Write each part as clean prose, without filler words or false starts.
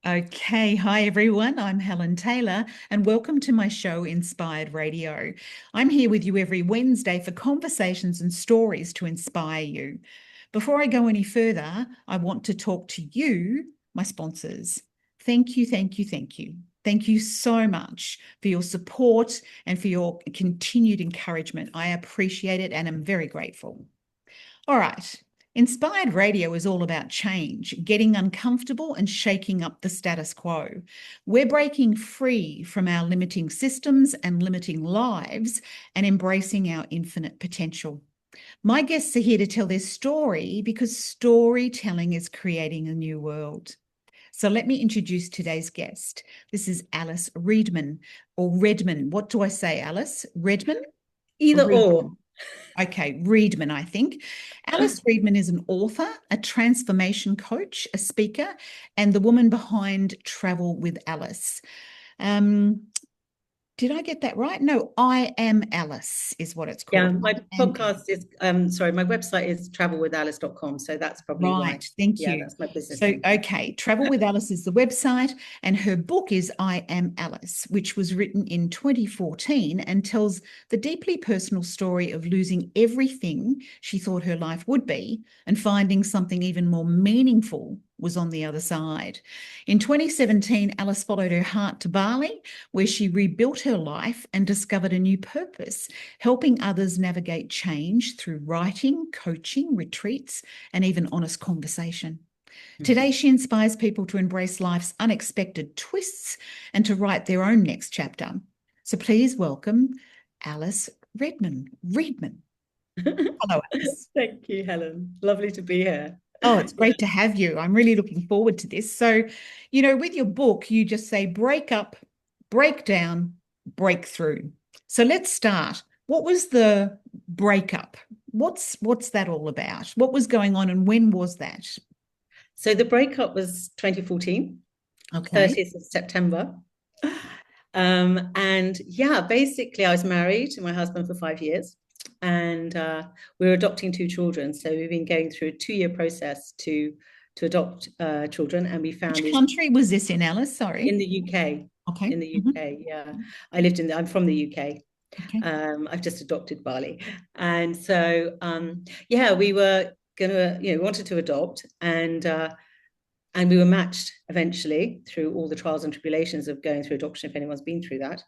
Okay, hi everyone. I'm Helen Taylor, and welcome to my show, Inspired Radio. I'm here with you every Wednesday for conversations and stories to inspire you. Before I go any further, I want to talk to you, my sponsors. Thank you, thank you, thank you. Thank you so much for your support and for your continued encouragement. I appreciate it and am very grateful. All right. Inspired Radio is all about change, getting uncomfortable and shaking up the status quo. We're breaking free from our limiting systems and limiting lives and embracing our infinite potential. My guests are here to tell their story because storytelling is creating a new world. So let me introduce today's guest. This is Alice Reedman, or Redman. What do I say, Alice? Redman? Either or. Reedman. Okay, Reedman, I think. Alice Reedman is an author, a transformation coach, a speaker, and the woman behind Travel with Alice. Um, did I get that right? No, I Am Alice is what it's Yeah, called. my I Am podcast is my website is travelwithalice.com. So that's probably why. Right, thank Yeah, you. that's my business So, name. okay, Travel with Alice is the website, and her book is I Am Alice, which was written in 2014 and tells the deeply personal story of losing everything she thought her life would be and finding something even more meaningful was on the other side. In 2017, Alice followed her heart to Bali, where she rebuilt her life and discovered a new purpose, helping others navigate change through writing, coaching, retreats, and even honest conversation. Today, she inspires people to embrace life's unexpected twists and to write their own next chapter. So please welcome Alice Redman. Reedman. Hello, Alice. Thank you, Helen. Lovely to be here. Oh, it's Yeah. great to have you. I'm really looking forward to this. So, with your book, you just say break up, break down, break through. So let's start. What was the breakup? What's that all about? What was going on and when was that? So the breakup was 2014, Okay. 30th of September. And yeah, basically, I was married to my husband for 5 years, and we were adopting two children. So we've been going through a 2 year process to adopt children, and we found Which these country was this in, Alice? in Sorry. the UK. Okay. In the Mhm. UK, yeah, I'm from the UK. Okay. I've just adopted Bali, and so yeah, we were gonna, wanted to adopt, and we were matched eventually through all the trials and tribulations of going through adoption, if anyone's been through that,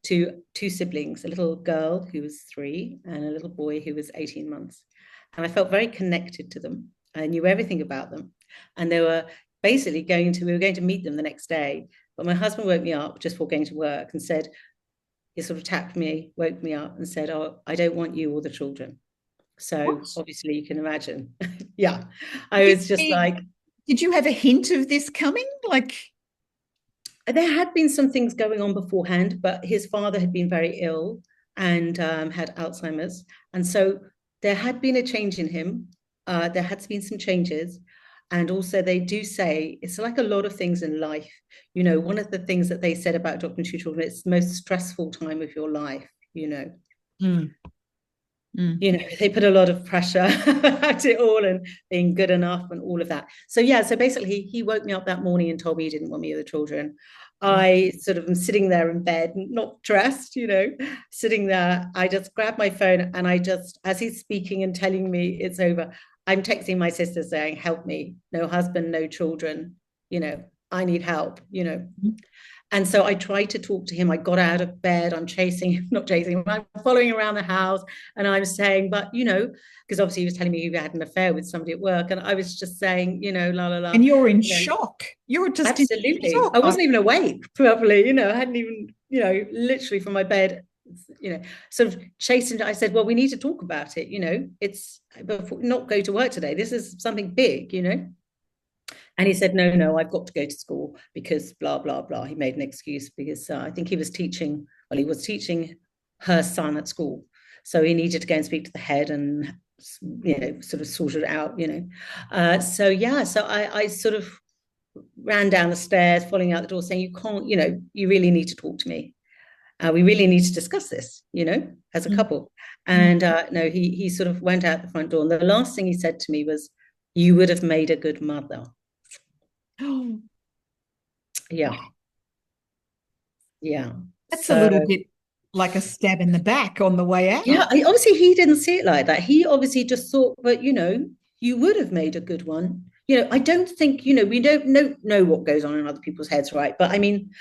to two siblings, a little girl who was 3 and a little boy who was 18 months. And I felt very connected to them. I knew everything about them. And they were basically we were going to meet them the next day. But my husband woke me up just before going to work and said, he sort of tapped me, woke me up and said, "Oh, I don't want you or the children." So What? obviously you can imagine. Yeah. I Did was just you, like, did you have a hint of this coming? Like, there had been some things going on beforehand, but his father had been very ill and had Alzheimer's. And so there had been a change in him. There had been some changes. And also, they do say it's like a lot of things in life. One of the things that they said about adopting two children, it's the most stressful time of your life, you know. mm, mm. They put a lot of pressure at it all and being good enough and all of that. So yeah, so basically he woke me up that morning and told me he didn't want me or the children. Right. I sort of am sitting there in bed, not dressed, sitting there. I just grabbed my phone and as he's speaking and telling me it's over, I'm texting my sister saying, "Help me, no husband, no children, I need help, And so I tried to talk to him. I got out of bed. I'm chasing him, not chasing him. I'm following around the house. And I'm saying, but, because obviously he was telling me he had an affair with somebody at work. And I was just saying, la, la, la, And you're in you know, shock. You're just in absolutely. shock. I wasn't even awake properly, I hadn't even, literally from my bed, sort of chasing. I said, well, we need to talk about it. It's not go to work today. This is something big. And he said, no, no, I've got to go to school because blah, blah, blah. He made an excuse because I think he was teaching her son at school. So he needed to go and speak to the head and, sort of sort it out. So, yeah, so I sort of ran down the stairs, following out the door, saying, you can't, you really need to talk to me. We really need to discuss this, as a Mm, couple. mm. And no, he sort of went out the front door. And the last thing he said to me was, you would have made a good mother. Oh, Yeah, yeah. That's a little So bit like a stab in the back on the way yeah, out. obviously he didn't see it like that. He obviously just thought, but you would have made a good one. I don't think, we don't know what goes on in other people's heads, right? But I mean,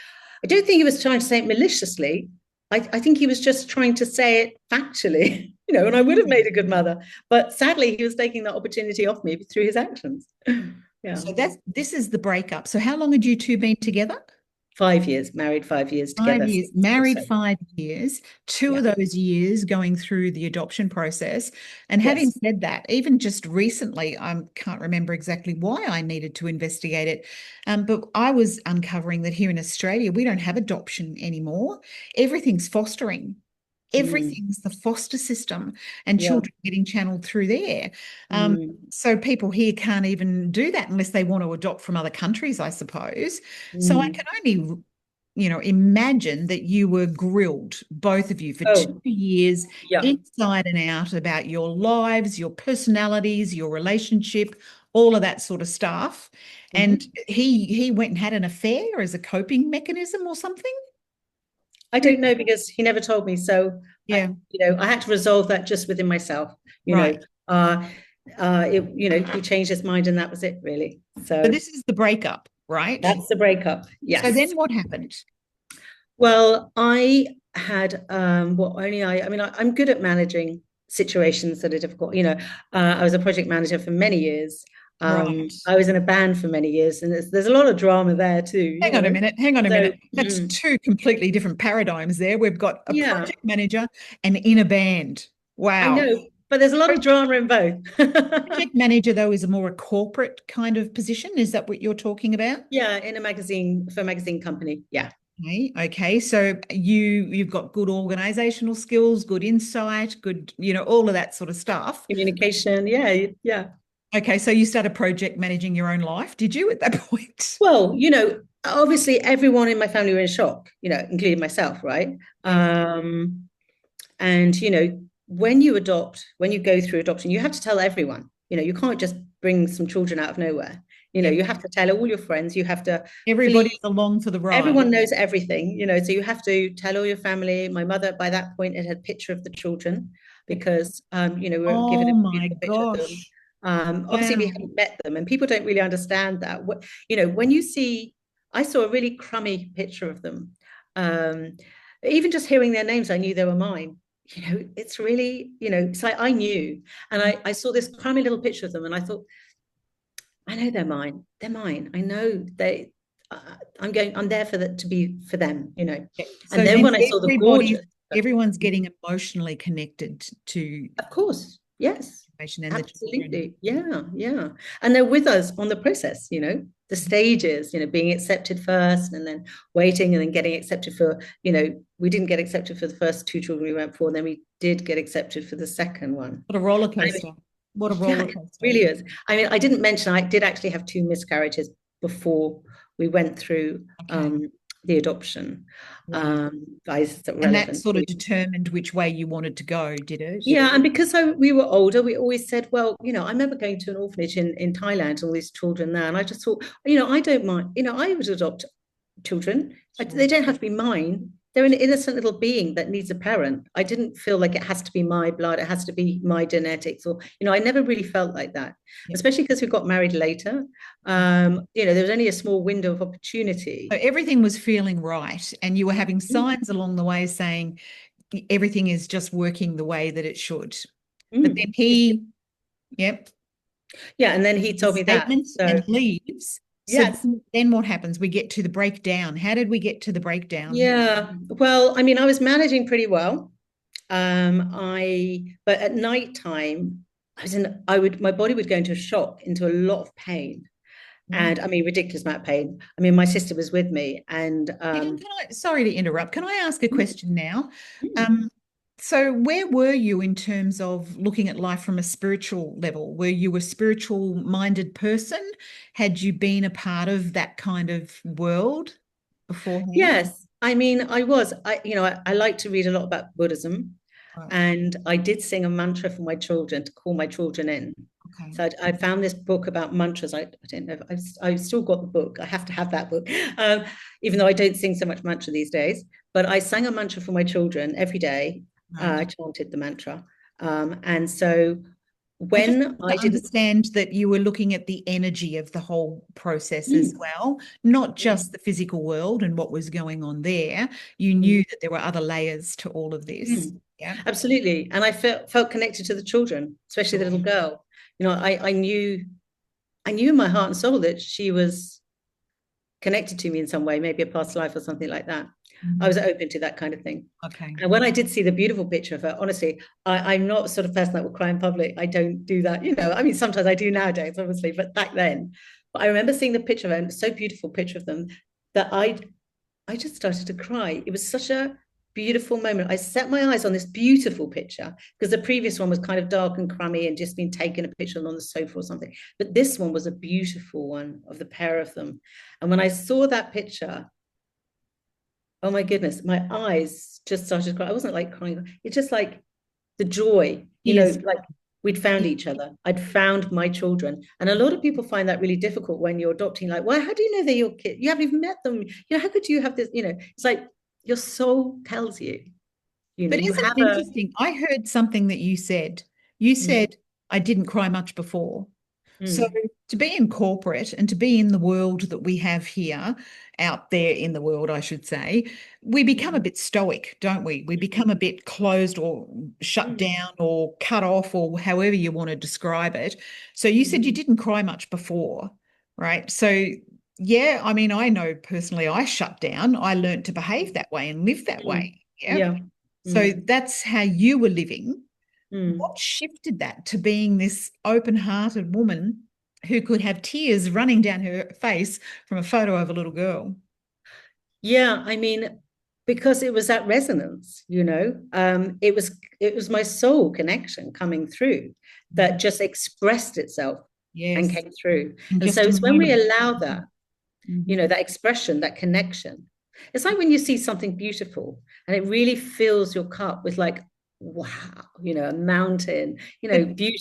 I don't think he was trying to say it maliciously. I think he was just trying to say it factually, and I would have made Mm. a good mother. But sadly, he was taking that opportunity off me through his actions. Yeah. So this is the breakup. So how long had you two been together? 5 years, married 5 years Five together, years, six or married so. 5 years, two Yeah. of those years going through the adoption process. And having Yes. said that, even just recently, I can't remember exactly why I needed to investigate it, but I was uncovering that here in Australia, we don't have adoption anymore. Everything's fostering. Mm, Everything's the foster system and yeah. children getting channeled through there. Um, Mm, so people here can't even do that unless they want to adopt from other countries, I suppose. So I mm. can only imagine that you were grilled, both of you, for two Oh, years, yeah. inside and out, about your lives, your personalities, your relationship, all of that sort of stuff. And Mhm. he went and had an affair as a coping mechanism or something. I don't know because he never told me. So Yeah, I had to resolve that just within myself. You right. know, he changed his mind, and that was it, really. So So this is the breakup, right? that's the breakup. So Yes. then what happened? Well, I had what only I mean, I'm good at managing situations that are difficult. I was a project manager for many years. Right. I was in a band for many years, and there's a lot of drama there too. Hang on a minute. Hang on a So minute. That's two completely different paradigms there. We've got a yeah, project manager and in a band. I Wow. know, but there's a lot of drama in both. Project manager, though, is a more a corporate kind of position. Is that what you're talking about? Yeah, in a magazine for a magazine company. Yeah. Okay. Okay. So you've got good organizational skills, good insight, good, all of that sort of stuff. Communication. Yeah, yeah. Okay. So you started project managing your own life, did you, at that point? Well, obviously everyone in my family were in shock, including myself, right? Yeah. And when you go through adoption, you have to tell everyone. You can't just bring some children out of nowhere. Yep. You have to tell all your friends. You have to please. Everybody's along for the ride. Everyone knows everything, so you have to tell all your family. My mother, by that point, it had a picture of the children Yep. because, we were given Oh a my beautiful picture of them. gosh. Obviously, we Wow. hadn't met them, and people don't really understand that. When you see, I saw a really crummy picture of them. Um, Even just hearing their names, I knew they were mine. It's really, it's like I knew, and I saw this crummy little picture of them, and I thought, I know they're mine. They're mine. I know they. I'm there for that to be for them. Yeah. And So then then when I saw the everybody's gorgeous, everyone's getting emotionally connected to of course, yes, the information and the children. absolutely, yeah, yeah. And they're with us on the process. The stages. Being accepted first, and then waiting, and then getting accepted for. We didn't get accepted for the first two children we went for, and then we did get accepted for the second one. What a roller I mean, coaster. What a yeah, roller it coaster. really is. I mean, I didn't mention I did actually have two miscarriages before we went through Okay. the adoption. Right. Guys, that And that relevant. sort of determined which way you wanted to go, did it? Yeah, and because we were older, we always said, well, I remember going to an orphanage in Thailand, all these children there, and I just thought, I don't mind, I would adopt children. They Sure. don't have to be mine. They're an innocent little being that needs a parent. I didn't feel like it has to be my blood, it has to be my genetics, or I never really felt like that, Yep. especially because we got married later. There was only a small window of opportunity. So everything was feeling right, and you were having signs along the way saying everything is just working the way that it should. But then Mm. yep, Yeah, and then he the told me that. statement So and leaves. So yes. then what happens? We get to the breakdown. How did we get to the breakdown? Yeah. Well, I mean, I was managing pretty well. But at night time, my body would go into a shock, into a lot of pain. Right. And I mean, ridiculous amount of pain. I mean, my sister was with me, and Sorry to interrupt. Can I ask a mm, question now? mm. Um, so where were you in terms of looking at life from a spiritual level? Were you a spiritual minded person? Had you been a part of that kind of world beforehand? Yes, I mean, I like to read a lot about Buddhism, Right. and I did sing a mantra for my children to call my children in. Okay. So I found this book about mantras. I don't know if I've still got the book. I have to have that book, um, even though I don't sing so much mantra these days. But I sang a mantra for my children every day. Right. I chanted the mantra. And so I just when want I to didn't, understand that you were looking at the energy of the whole process as mm, well, not mm, just the physical world and what was going on there. You mm, knew that there were other layers to all of this. mm, Yeah. absolutely. And I felt connected to the children, especially the little Right. girl. I knew in my heart and soul that she was connected to me in some way, maybe a past life or something like that. I Mhm. was open to that kind of thing. Okay. And when I did see the beautiful picture of her, honestly, I'm not a sort of person that will cry in public. I don't do that. I mean, sometimes I do nowadays, obviously, but back then. But I remember seeing the picture of her, and so beautiful picture of them that I just started to cry. It was such a beautiful moment. I set my eyes on this beautiful picture because the previous one was kind of dark and crummy and just been taken a picture on the sofa or something. But this one was a beautiful one of the pair of them. And when I saw that picture, oh my goodness, my eyes just started to cry. I wasn't like crying. It's just like the joy, Tears. like we'd found each other. I'd found my children. And a lot of people find that really difficult when you're adopting, like, well, how do you know they're your kid? You haven't even met them. How could you have this? It's like your soul tells you, But you isn't have it a interesting? I heard something that you said. You mm, said, I didn't cry much before. So mm, to be in corporate and to be in the world that we have here, out there in the world, I should say, we become a mm, bit stoic, don't we? We become a bit closed or shut mm, down or cut off or however you want to describe it. So you said mm, you didn't cry much before, right? So yeah, I mean, I know personally I shut down. I learned to behave that way and live that way. mm, Yeah. yeah. So Mm, that's how you were living. mm. What shifted that to being this open-hearted woman who could have tears running down her face from a photo of a little girl? Yeah, I mean, because it was that resonance, it was my soul connection coming through that just expressed itself and Yes, came through. in And so just a it's when we moment. allow that, Mhm. that expression, that connection. It's like when you see something beautiful and it really fills your cup with like, wow, a mountain, But beauty.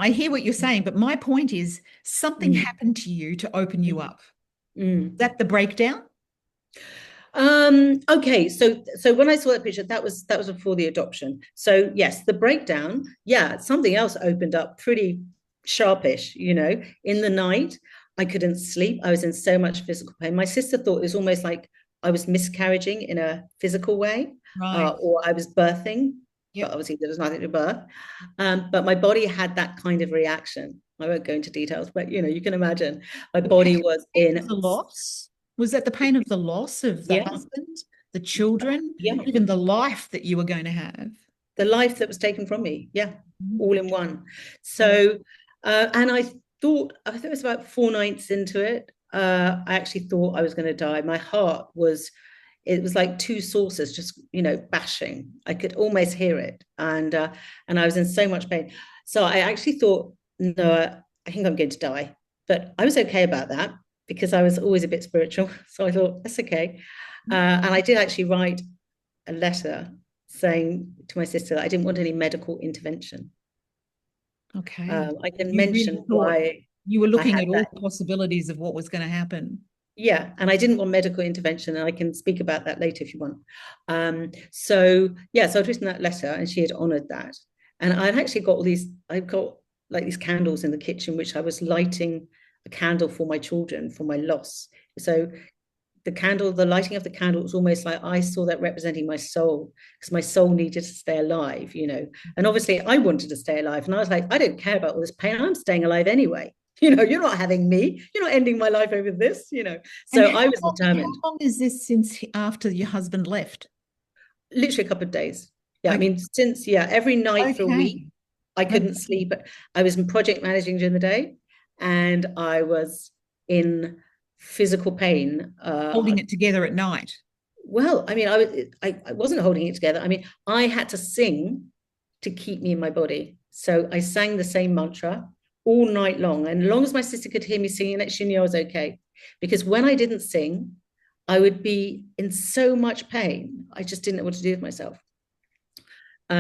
I hear what you're saying, but my point is something Mm, happened to you to open you mm, up. Is mm. that the breakdown? Okay, so when I saw that picture, that was before the adoption. So yes, the breakdown, yeah, something else opened up pretty sharpish, in the night. I couldn't sleep. I was in so much physical pain. My sister thought it was almost like I was miscarriaging in a physical way, Right. or I was birthing, but Yep. obviously there was nothing to birth. But my body had that kind of reaction. I won't go into details, but you can imagine my The body pain, was pain of in, the loss? Was that the pain of the loss of the yeah, husband, the children, yeah, even the life that you were going to have? the life that was taken from me. Yeah, Mhm. all in one. Yeah. So, and I think it was about 4 nights into it. I actually thought I was going to die. My heart it was like two saucers just, bashing. I could almost hear it. And I was in so much pain. So I actually thought, no, I think I'm going to die. But I was okay about that because I was always a bit spiritual. So I thought, that's okay. And I did actually write a letter saying to my sister that I didn't want any medical intervention. Okay. I can You really mention thought why you were I looking had at all that. possibilities of what was going to happen. Yeah, and I didn't want medical intervention, and I can speak about that later if you want. So yeah, so I'd written that letter, and she had honoured that. And I'd actually got I've got like these candles in the kitchen, which I was lighting a candle for my children for my loss. So the lighting of the candle was almost like I saw that representing my soul because my soul needed to stay alive. And obviously I wanted to stay alive. And I was like, I don't care about all this pain. I'm staying alive anyway. You're not having me. You're not ending my life over this. And So I was how determined, long is this since after your husband left? literally a couple of days. Yeah, I Okay. mean, since, yeah, every night for a week, Okay. I couldn't Okay. sleep. I was in project managing during the day and I was in physical pain. Holding it together at night. Well, I mean, I wasn't holding it together. I mean, I had to sing to keep me in my body. So I sang the same mantra all night long. And as long as my sister could hear me singing it, she knew I was okay. Because when I didn't sing, I would be in so much pain. I just didn't know what to do with myself. So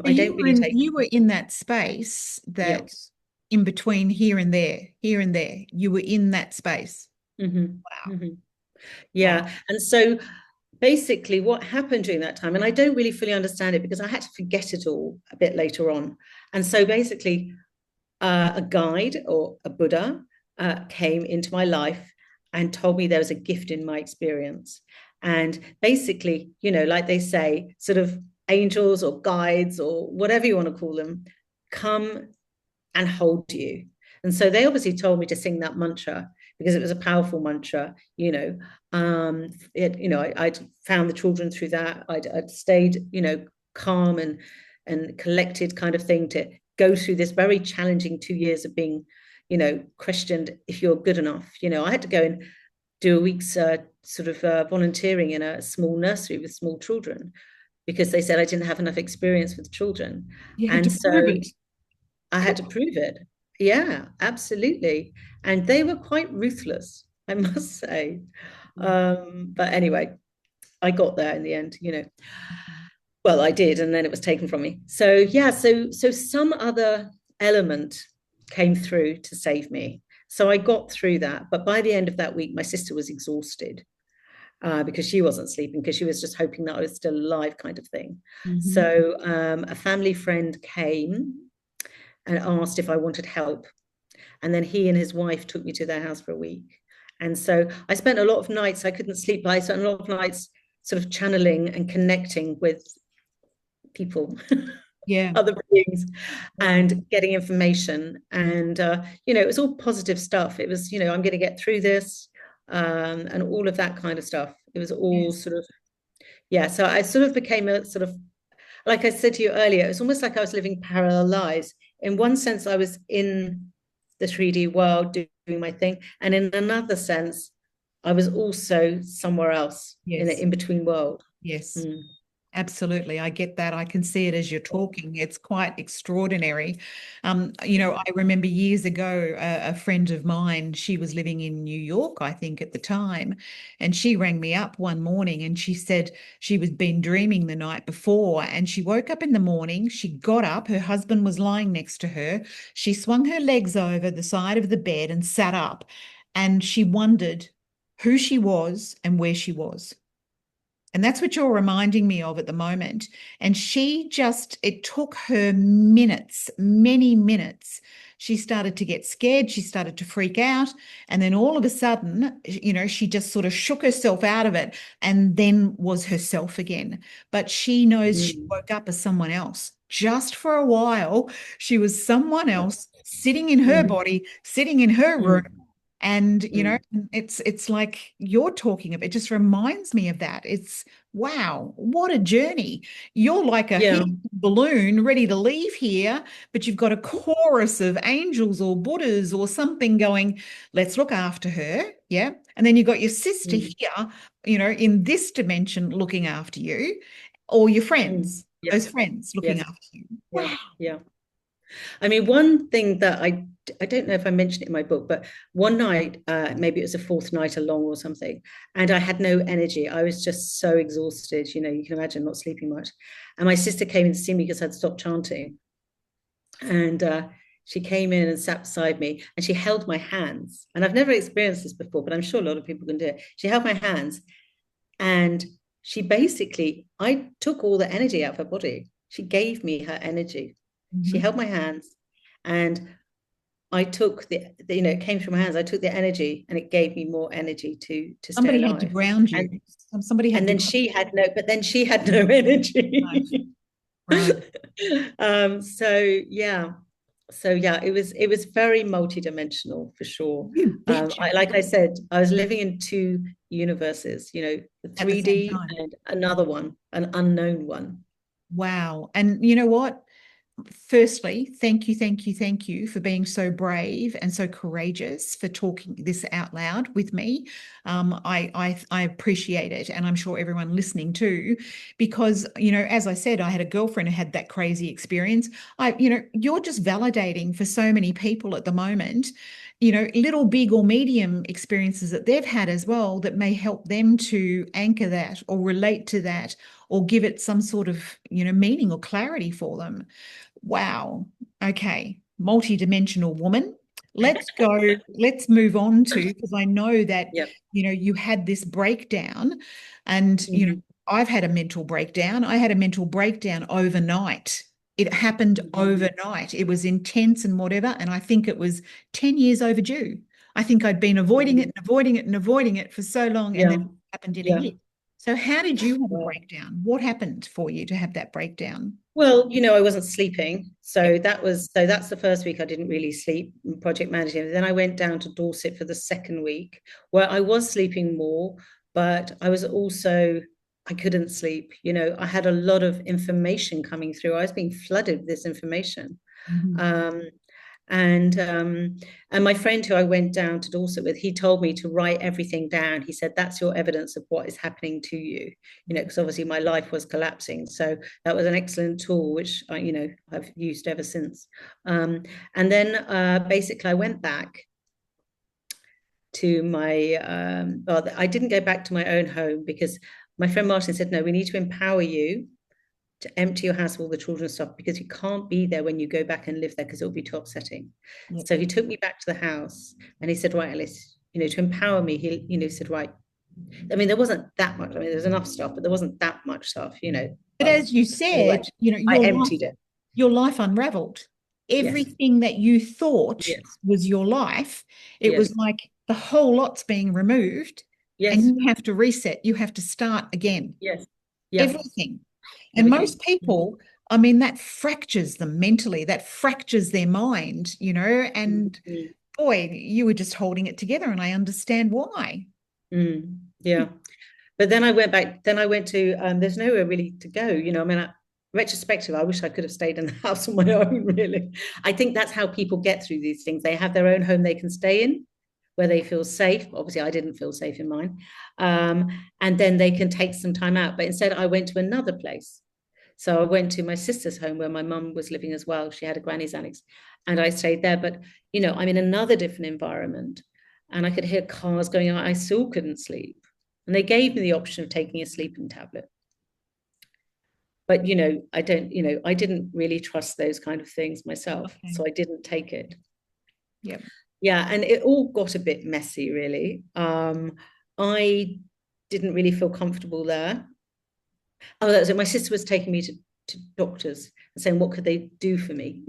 I don't really take, you were in that space that yes. in between here and there, here and there. You were in that space. Mm-hmm. Wow. Mm-hmm. Wow. Yeah. And so basically what happened during that time, and I don't really fully understand it because I had to forget it all a bit later on. And so basically, a guide or a Buddha came into my life and told me there was a gift in my experience. And basically, like they say, sort of angels or guides or whatever you want to call them, come and hold you. And so they obviously told me to sing that mantra because it was a powerful mantra, I'd found the children through that. I'd stayed, calm and collected kind of thing to go through this very challenging 2 years of being, questioned if you're good enough. I had to go and do a week's volunteering in a small nursery with small children because they said I didn't have enough experience with children. You had to And prove so it. I had to prove it. Yeah, absolutely. And they were quite ruthless, I must say. But anyway, I got there in the end. Well, I did, and then it was taken from me. So yeah, so some other element came through to save me. So I got through that. But by the end of that week, my sister was exhausted because she wasn't sleeping because she was just hoping that I was still alive, kind of thing. Mm-hmm. So a family friend came and asked if I wanted help. And then he and his wife took me to their house for a week. And so I spent a lot of nights, I couldn't sleep, but I spent a lot of nights sort of channeling and connecting with people, Yeah. other beings, Wow. and getting information. And, it was all positive stuff. It was, I'm going to get through this and all of that kind of stuff. It was all Yes. sort of, yeah. So I sort of became a sort of, like I said to you earlier, it was almost like I was living parallel lives. In one sense, I was in the 3D world doing my thing. And in another sense, I was also somewhere else in an Yes. in-between world. Yes. Mm. Absolutely. I get that. I can see it as you're talking. It's quite extraordinary. I remember years ago, a friend of mine, she was living in New York, I think, at the time, and she rang me up one morning and she said she was been dreaming the night before and she woke up in the morning, she got up, her husband was lying next to her. She swung her legs over the side of the bed and sat up, and she wondered who she was and where she was. And that's what you're reminding me of at the moment. And it took her minutes, many minutes. She started to get scared. She started to freak out. And then all of a sudden, she just sort of shook herself out of it and then was herself again. But she knows she Mm. woke up as someone else. Just for a while, she was someone else sitting in her Mm. body, sitting in her room. Mm. And Mm. it's like you're talking of, it just reminds me of that. It's wow, what a journey. You're like a Yeah. helium balloon ready to leave here, but you've got a chorus of angels or Buddhas or something going, let's look after her. Yeah. And then you've got your sister Mm. here, in this dimension looking after you, or your Mm. friends, Yeah. those friends looking Yes. after you. Yeah. Wow. Yeah. I mean, one thing that I don't know if I mentioned it in my book, but one night, maybe it was the fourth night along or something, and I had no energy. I was just so exhausted. You can imagine not sleeping much. And my sister came in to see me because I'd stopped chanting. And she came in and sat beside me and she held my hands. And I've never experienced this before, but I'm sure a lot of people can do it. She held my hands and I took all the energy out of her body. She gave me her energy. She Mhm. held my hands and I took it came through my hands. I took the energy and it gave me more energy to stay Somebody had to alive. ground And you. Somebody had and to then ground. she had no Right. energy. Right. So yeah. So yeah, it was very multidimensional for sure. You betcha. Like I said, I was living in two universes, the At the same 3D time. and another one, an unknown one. Wow. And you know what? Firstly, thank you, thank you, thank you for being so brave and so courageous for talking this out loud with me. I appreciate it, and I'm sure everyone listening too, because as I said, I had a girlfriend who had that crazy experience. You're just validating for so many people at the moment. Little, big, or medium experiences that they've had as well that may help them to anchor that or relate to that or give it some sort of meaning or clarity for them. Wow. Okay. multidimensional woman. Let's move on to, because I know that, Yeah. you had this breakdown and, Mhm. I've had a mental breakdown. I had a mental breakdown overnight. It happened overnight. It was intense and whatever. And I think it was 10 years overdue. I think I'd been avoiding it Mhm. and avoiding it and avoiding it for so long, and then Yeah. it happened in a Yeah. hit. So, how did you have a Wow. breakdown? What happened for you to have that breakdown? Well, I wasn't sleeping. Yep. So that's the first week I didn't really sleep in project managing. Then I went down to Dorset for the second week where I was sleeping more, but I couldn't sleep. I had a lot of information coming through. I was being flooded with this information. Mhm. Um, and my friend who I went down to Dorset with, he told me to write everything down. He said, that's your evidence of what is happening to you, because obviously my life was collapsing. So that was an excellent tool, which I've used ever since. And then basically I went back to well, I didn't go back to my own home because my friend Martin said, no, we need to empower you to empty your house of all the children's stuff because you can't be there when you go back and live there because it'll be too upsetting. Yep. So he took me back to the house and he said, right, Alice, to empower me, he, said, right. I mean, there wasn't that much. I mean, there's enough stuff, but there wasn't that much stuff, But as you anyway, said, I emptied it. your life unraveled. Yes. Everything that you thought Yes. was your life, it was Yes. like the whole lot's being removed and Yes. you have to reset. You have to start again. Yes. Yeah. Everything. And most Everything. people, I mean, that fractures them mentally, that fractures their mind, and Mm-hmm. boy, you were just holding it together, and I understand why. Yeah. But then I went back, then I went to, there's nowhere really to go. I mean, retrospective, I wish I could have stayed in the house on my own, really. I think that's how people get through these things. They have their own home they can stay in, where they feel safe. Obviously, I didn't feel safe in mine. Um, and then they can take some time out. But instead, I went to another place. So I went to my sister's home where my mum was living as well. She had a granny's annex, and I stayed there. But I'm in another different environment, and I could hear cars going on. I still couldn't sleep, and they gave me the option of taking a sleeping tablet. But I didn't really trust those kind of things myself, Okay. so I didn't take it. Yep. Yeah, and it all got a bit messy, really. I didn't really feel comfortable there. Oh, that's it. My sister was taking me to doctors and saying, what could they do for me?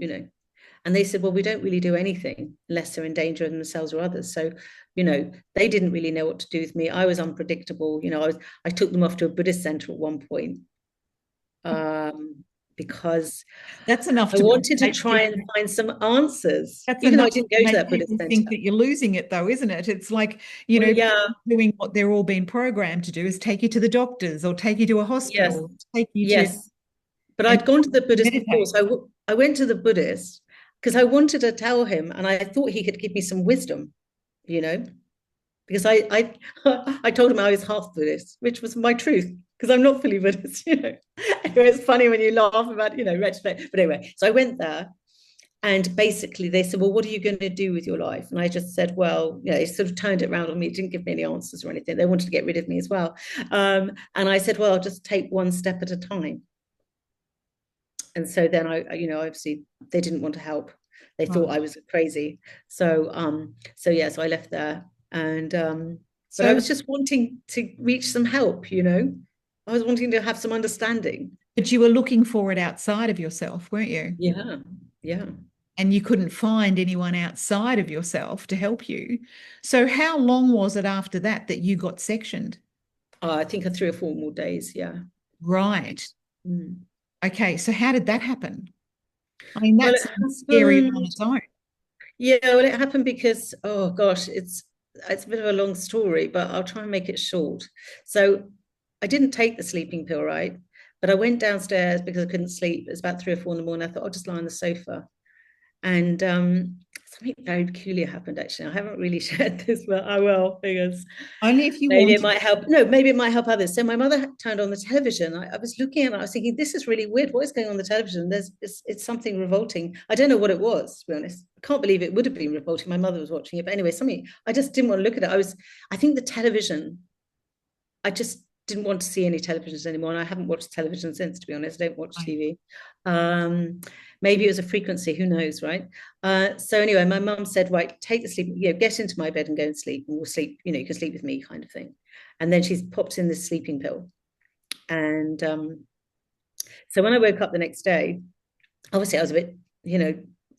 And they said, well, we don't really do anything unless they're in danger of themselves or others. So, they didn't really know what to do with me. I was unpredictable. I took them off to a Buddhist center at one point because That's enough I to wanted to make try and people, find some answers, that's even though I enough didn't to go to make that Buddhist people center. think that you're losing it, though, isn't it? It's like, Well, people yeah, doing what they're all being programmed to do is take you to the doctors or take you to a yes, hospital, take you to yes. But and I'd gone to the Buddhist before, meditate. so I went to the Buddhist because I wanted to tell him, and I thought he could give me some wisdom, you know, because I told him I was half Buddhist, which was my truth because I'm not fully Buddhist. Anyway, it's funny when you laugh about retrospect. But anyway, so I went there, and basically they said, well, what are you going to do with your life? And I just said, well, it sort of turned it around on me. It didn't give me any answers or anything. They wanted to get rid of me as well. And I said, well, I'll just take one step at a time. And so then obviously they didn't want to help. They thought Right. I was crazy. So I left there. And but I So, was just wanting to reach some help. I was wanting to have some understanding. but you were looking for it outside of yourself, weren't you? Yeah. Yeah. And you couldn't find anyone outside of yourself to help you. So, how long was it after that that you got sectioned? I think 3 or 4 more days. Yeah. Right. Mm. Okay. So, how did that happen? I mean, Well, that it sounds scary on happened. its own. Yeah, well, it happened because, oh gosh, it's a bit of a long story, but I'll try and make it short. So I didn't take the sleeping pill, right? But I went downstairs because I couldn't sleep. It was about 3 or 4 in the morning. I thought I'll just lie on the sofa. And something very peculiar happened, actually. I haven't really shared this, but I will because Only if you maybe it wanted. might help. No, maybe it might help others. So my mother turned on the television. I was looking and I was thinking, this is really weird. What is going on the television? It's something revolting. I don't know what it was, to be honest. I can't believe it would have been revolting. My mother was watching it. But anyway, something I just didn't want to look at it. I think the television, I just didn't want to see any televisions anymore, and I haven't watched television since, to be honest. I don't watch Right. TV. Maybe it was a frequency, who knows, right? So anyway, my mum said, right, take the sleep, get into my bed and go and sleep, and we'll sleep, you can sleep with me, kind of thing. And then she's popped in this sleeping pill. And so when I woke up the next day, obviously I was a bit,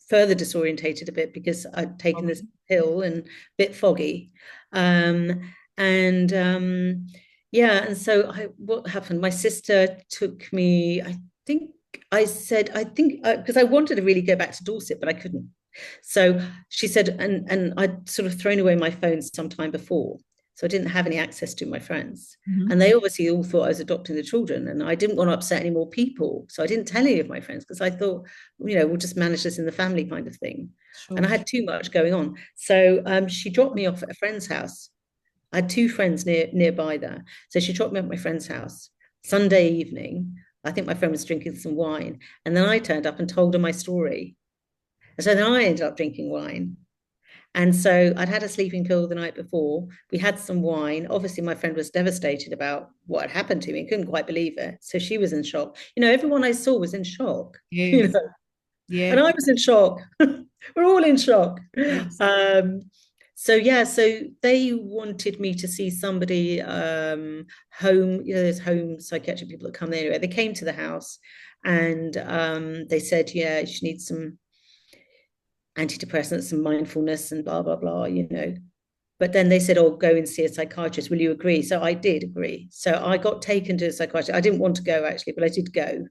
further disorientated a bit because I'd taken this Probably. pill and a bit foggy. And yeah, and so what happened? My sister took me, think I think because I wanted to really go back to Dorset, but I couldn't. So she said, and I'd sort of thrown away my phone sometime before. So I didn't have any access to my friends. Mhm. And they obviously all thought I was adopting the children. And I didn't want to upset any more people. So I didn't tell any of my friends because I thought, we'll just manage this in the family kind of thing. And I Sure. had too much going on. So she dropped me off at a friend's house. I had two friends nearby there. So she dropped me off at my friend's house Sunday evening. I think my friend was drinking some wine. And then I turned up and told her my story. And so then I ended up drinking wine. And so I'd had a sleeping pill the night before. We had some wine. Obviously, my friend was devastated about what had happened to me and couldn't quite believe it. So she was in shock. Everyone I saw was in shock, you Yes. know, Yeah. and I was in shock. We're all in shock. Yes. So yeah, so they wanted me to see somebody home, there's home psychiatric people that come there anyway. They came to the house and they said, yeah, she needs some antidepressants and mindfulness and blah blah blah. But then they said, oh, go and see a psychiatrist, will you agree? So I did agree. So I got taken to a psychiatrist. I didn't want to go actually, but I did go.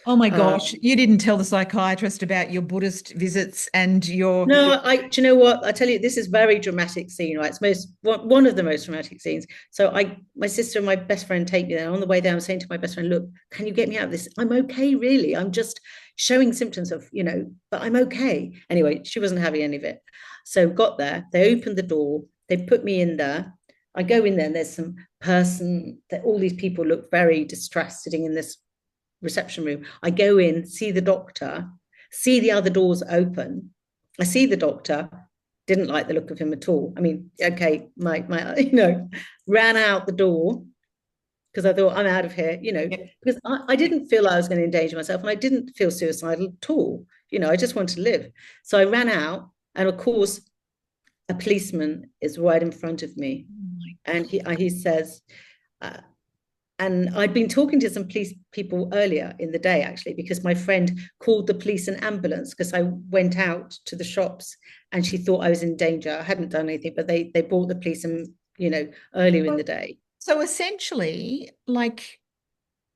Oh my um, gosh, you didn't tell the psychiatrist about your Buddhist visits and your. no, do you know what, I tell you, this is very dramatic scene, right? It's one of the most dramatic scenes. So my sister and my best friend take me there. On the way there, I'm saying to my best friend, look, can you get me out of this? I'm okay, really. I'm just showing symptoms of, but I'm okay. Anyway, she wasn't having any of it. So got there, they opened the door, they put me in there. I go in there and there's some person that all these people look very distressed sitting in this reception room. I go in, see the doctor, see the other doors open. I see the doctor, didn't like the look of him at all. I mean, okay, my ran out the door because I thought I'm out of here, Yep. because I didn't feel I was going to endanger myself and I didn't feel suicidal at all. I just wanted to live. So I ran out, and of course, a policeman is right in front of me, Oh my and he says, uh, and I'd been talking to some police people earlier in the day, actually, because my friend called the police and ambulance because I went out to the shops and she thought I was in danger. I hadn't done anything, but they brought the police and, earlier in God. the day. So essentially, like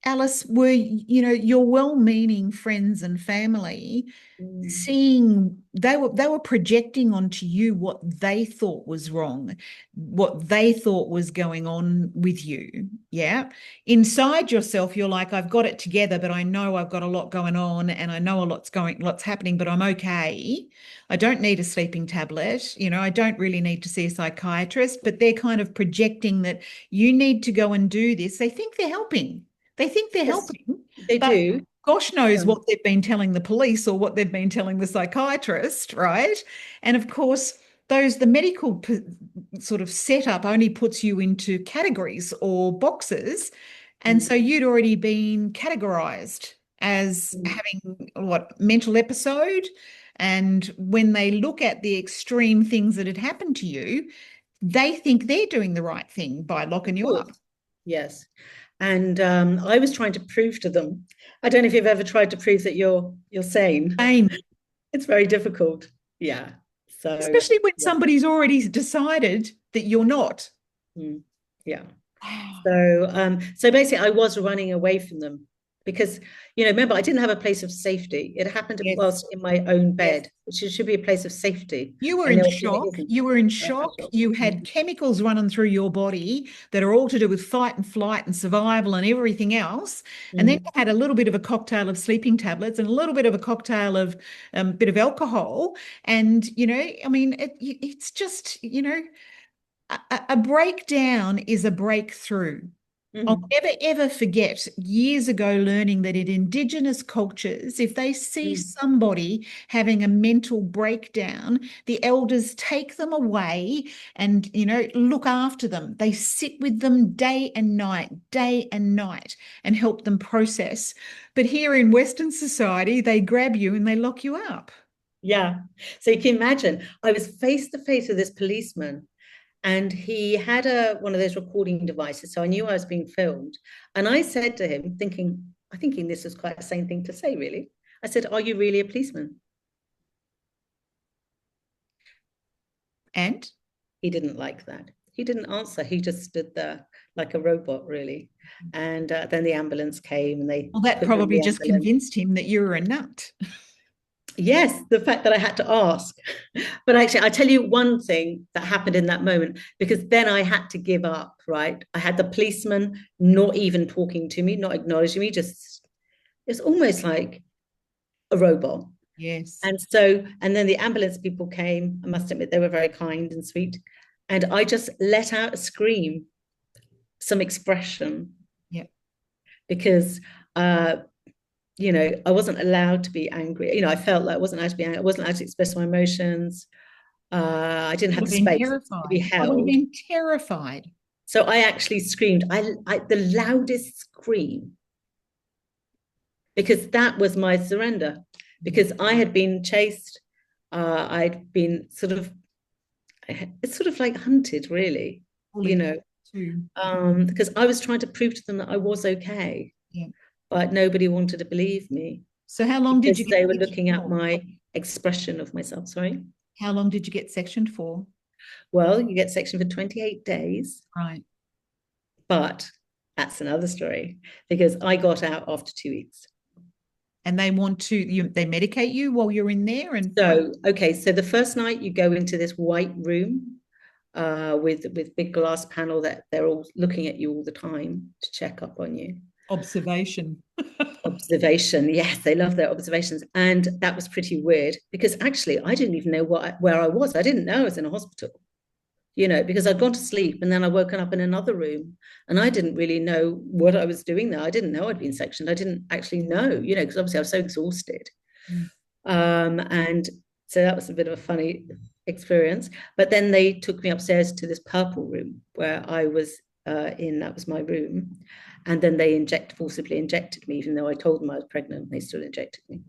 Alice, were your well-meaning friends and family Mm. seeing, they were projecting onto you what they thought was wrong, what they thought was going on with you. Yeah. Inside yourself, you're like, I've got it together, but I know I've got a lot going on and I know lots happening, but I'm okay. I don't need a sleeping tablet. I don't really need to see a psychiatrist, but they're kind of projecting that you need to go and do this. They think they're helping. They think they're Yes, helping, they but do. gosh knows Yeah. what they've been telling the police or what they've been telling the psychiatrist, right? And of course, the medical sort of setup only puts you into categories or boxes. And Mm. so you'd already been categorized as Mm. having what, mental episode. And when they look at the extreme things that had happened to you, they think they're doing the right thing by locking Of you up. course. Yes. And I was trying to prove to them. I don't know if you've ever tried to prove that you're sane. Same. It's very difficult. Yeah. So Especially when yeah. somebody's already decided that you're not. Mm. Yeah. So basically I was running away from them because, remember, I didn't have a place of safety. It happened Yes. whilst in my own Yes. bed, which should be a place of safety. You were And in obviously it shock. isn't. You were in I was shock. shocked. You had chemicals running through your body that are all to do with fight and flight and survival and everything else. And then Mm. you had a little bit of a cocktail of sleeping tablets and a little bit of a cocktail of bit of alcohol. And, I mean, it's just, a breakdown is a breakthrough. I'll Mm, never ever forget years ago learning that in Indigenous cultures, if they see mm. somebody having a mental breakdown, the elders take them away and, look after them. They sit with them day and night, and help them process. But here in Western society, they grab you and they lock you up. Yeah. So you can imagine, I was face to face with this policeman, and he had one of those recording devices. So I knew I was being filmed. And I said to him, thinking this was quite a sane thing to say, really. I said, "Are you really a policeman?" And He didn't like that. He didn't answer. He just stood there like a robot, really. And then the ambulance came and they well, that put me in probably the just ambulance. convinced him that you were a nut. Yes, the fact that I had to ask. But actually, I tell you one thing that happened in that moment, because then I had to give up, right? I had the policeman not even talking to me, not acknowledging me, just it's almost like a robot. Yes. And then the ambulance people came. I must admit, they were very kind and sweet. And I just let out a scream, some expression, Yeah. because I wasn't allowed to be angry. I felt like I wasn't allowed to be angry. I wasn't allowed to express my emotions. I didn't Would have have the been space to be terrified. I would have held. been terrified. So I actually screamed, the loudest scream, because that was my surrender. Yeah. Because I had been chased, I'd been it's sort of like hunted, really, you Bullied know, too. because I was trying to prove to them that I was okay, Yeah. but nobody wanted to believe me So how long did you because get they were sectioned looking at for? my expression of myself. Sorry. How long did you get sectioned for? Well, you get section for 28 days, Right. but that's another story because I got out after 2 weeks. And they want to they medicate you while you're in there and So, okay, so the first night you go into this white room with big glass panel that they're all looking at you all the time to check up on you. observation. Observation, yes, they love their observations, and that was pretty weird because actually I didn't even know where I was. I didn't know I was in a hospital. Because I'd gone to sleep and then I woken up in another room and I didn't really know what I was doing there. I didn't know I'd been sectioned. I didn't actually know, because obviously I was so exhausted. Mm. And so that was a bit of a funny experience. But then they took me upstairs to this purple room where I was that was my room. And then they forcibly injected me, even though I told them I was pregnant, they still injected me.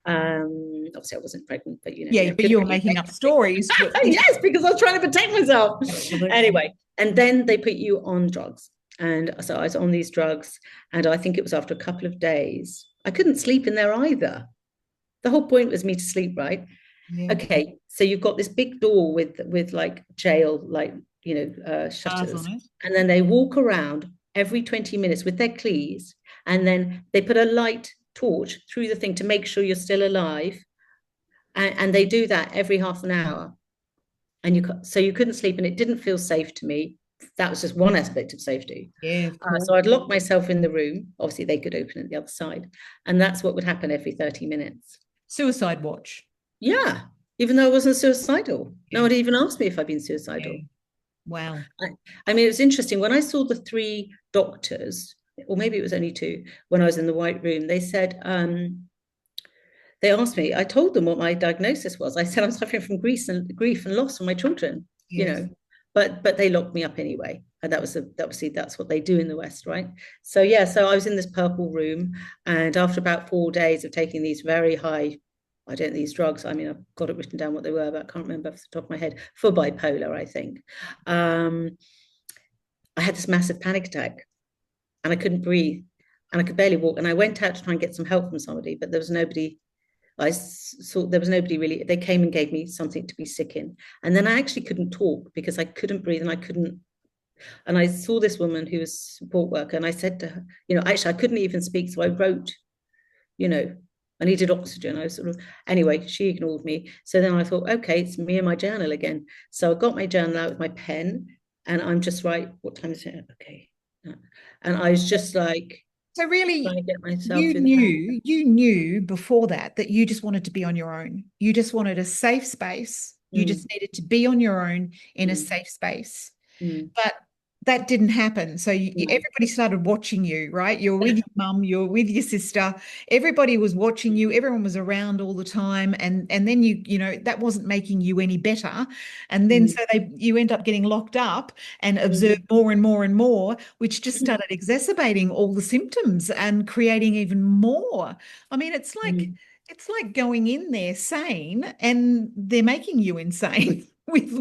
Obviously I wasn't pregnant, but Yeah, but could you were be making up technically. stories to Yes, because I was trying to protect myself. absolutely. Anyway, and then they put you on drugs. And so I was on these drugs, and I think it was after a couple of days. I couldn't sleep in there either. The whole point was me to sleep, right? Yeah. Okay, so you've got this big door with like jail, like Bars shutters, on it. and then they walk around every 20 minutes with their keys, and then they put a light torch through the thing to make sure you're still alive, and they do that every half an hour, and so you couldn't sleep, and it didn't feel safe to me. That was just one aspect of safety. Yeah, of course. So I'd lock myself in the room. Obviously, they could open it the other side, and that's what would happen every 30 minutes. Suicide watch. Yeah, even though I wasn't suicidal. No Yeah. one even asked me if I'd been Yeah. suicidal. Wow. I, I mean, it was interesting when I saw the three doctors, or maybe it was only two, when I was in the white room. They asked me. I told them what my diagnosis was. I said I'm suffering from grief and loss for my children. You Yes. know, but they locked me up anyway, and obviously that's what they do in the West, right? So yeah, so I was in this purple room, and after about 4 days of taking these very high, I don't know, these drugs. I mean, I've got it written down what they were, but I can't remember off the top of my head. For bipolar, I think. Um, I had this massive panic attack, and I couldn't breathe, and I could barely walk, and I went out to try and get some help from somebody, but there was nobody. I saw there was nobody really. They came and gave me something to be sick in, and then I actually couldn't talk because I couldn't breathe and I couldn't. And I saw this woman who was a support worker, and I said to her, actually I couldn't even speak, so I wrote, you know, I needed oxygen. I was anyway. She ignored me. So then I thought, okay, it's me and my journal again. So I got my journal out with my pen, and I'm just what time is it? Okay, and I was just like So trying really, to get myself you through that. knew before that you just wanted to be on your own. You just wanted a safe space. You just Mm, needed to be on your own in a mm, safe space. mm. But that didn't happen. So No. everybody started watching you, right? You're with your mum, you're with your sister. Everybody was watching you. Everyone was around all the time, and then that wasn't making you any better. And then Mm, so you end up getting locked up and observed mm, more and more and more, which just mm, started exacerbating all the symptoms and creating even more. I mean, mm. it's like going in there sane, and they're making you insane with.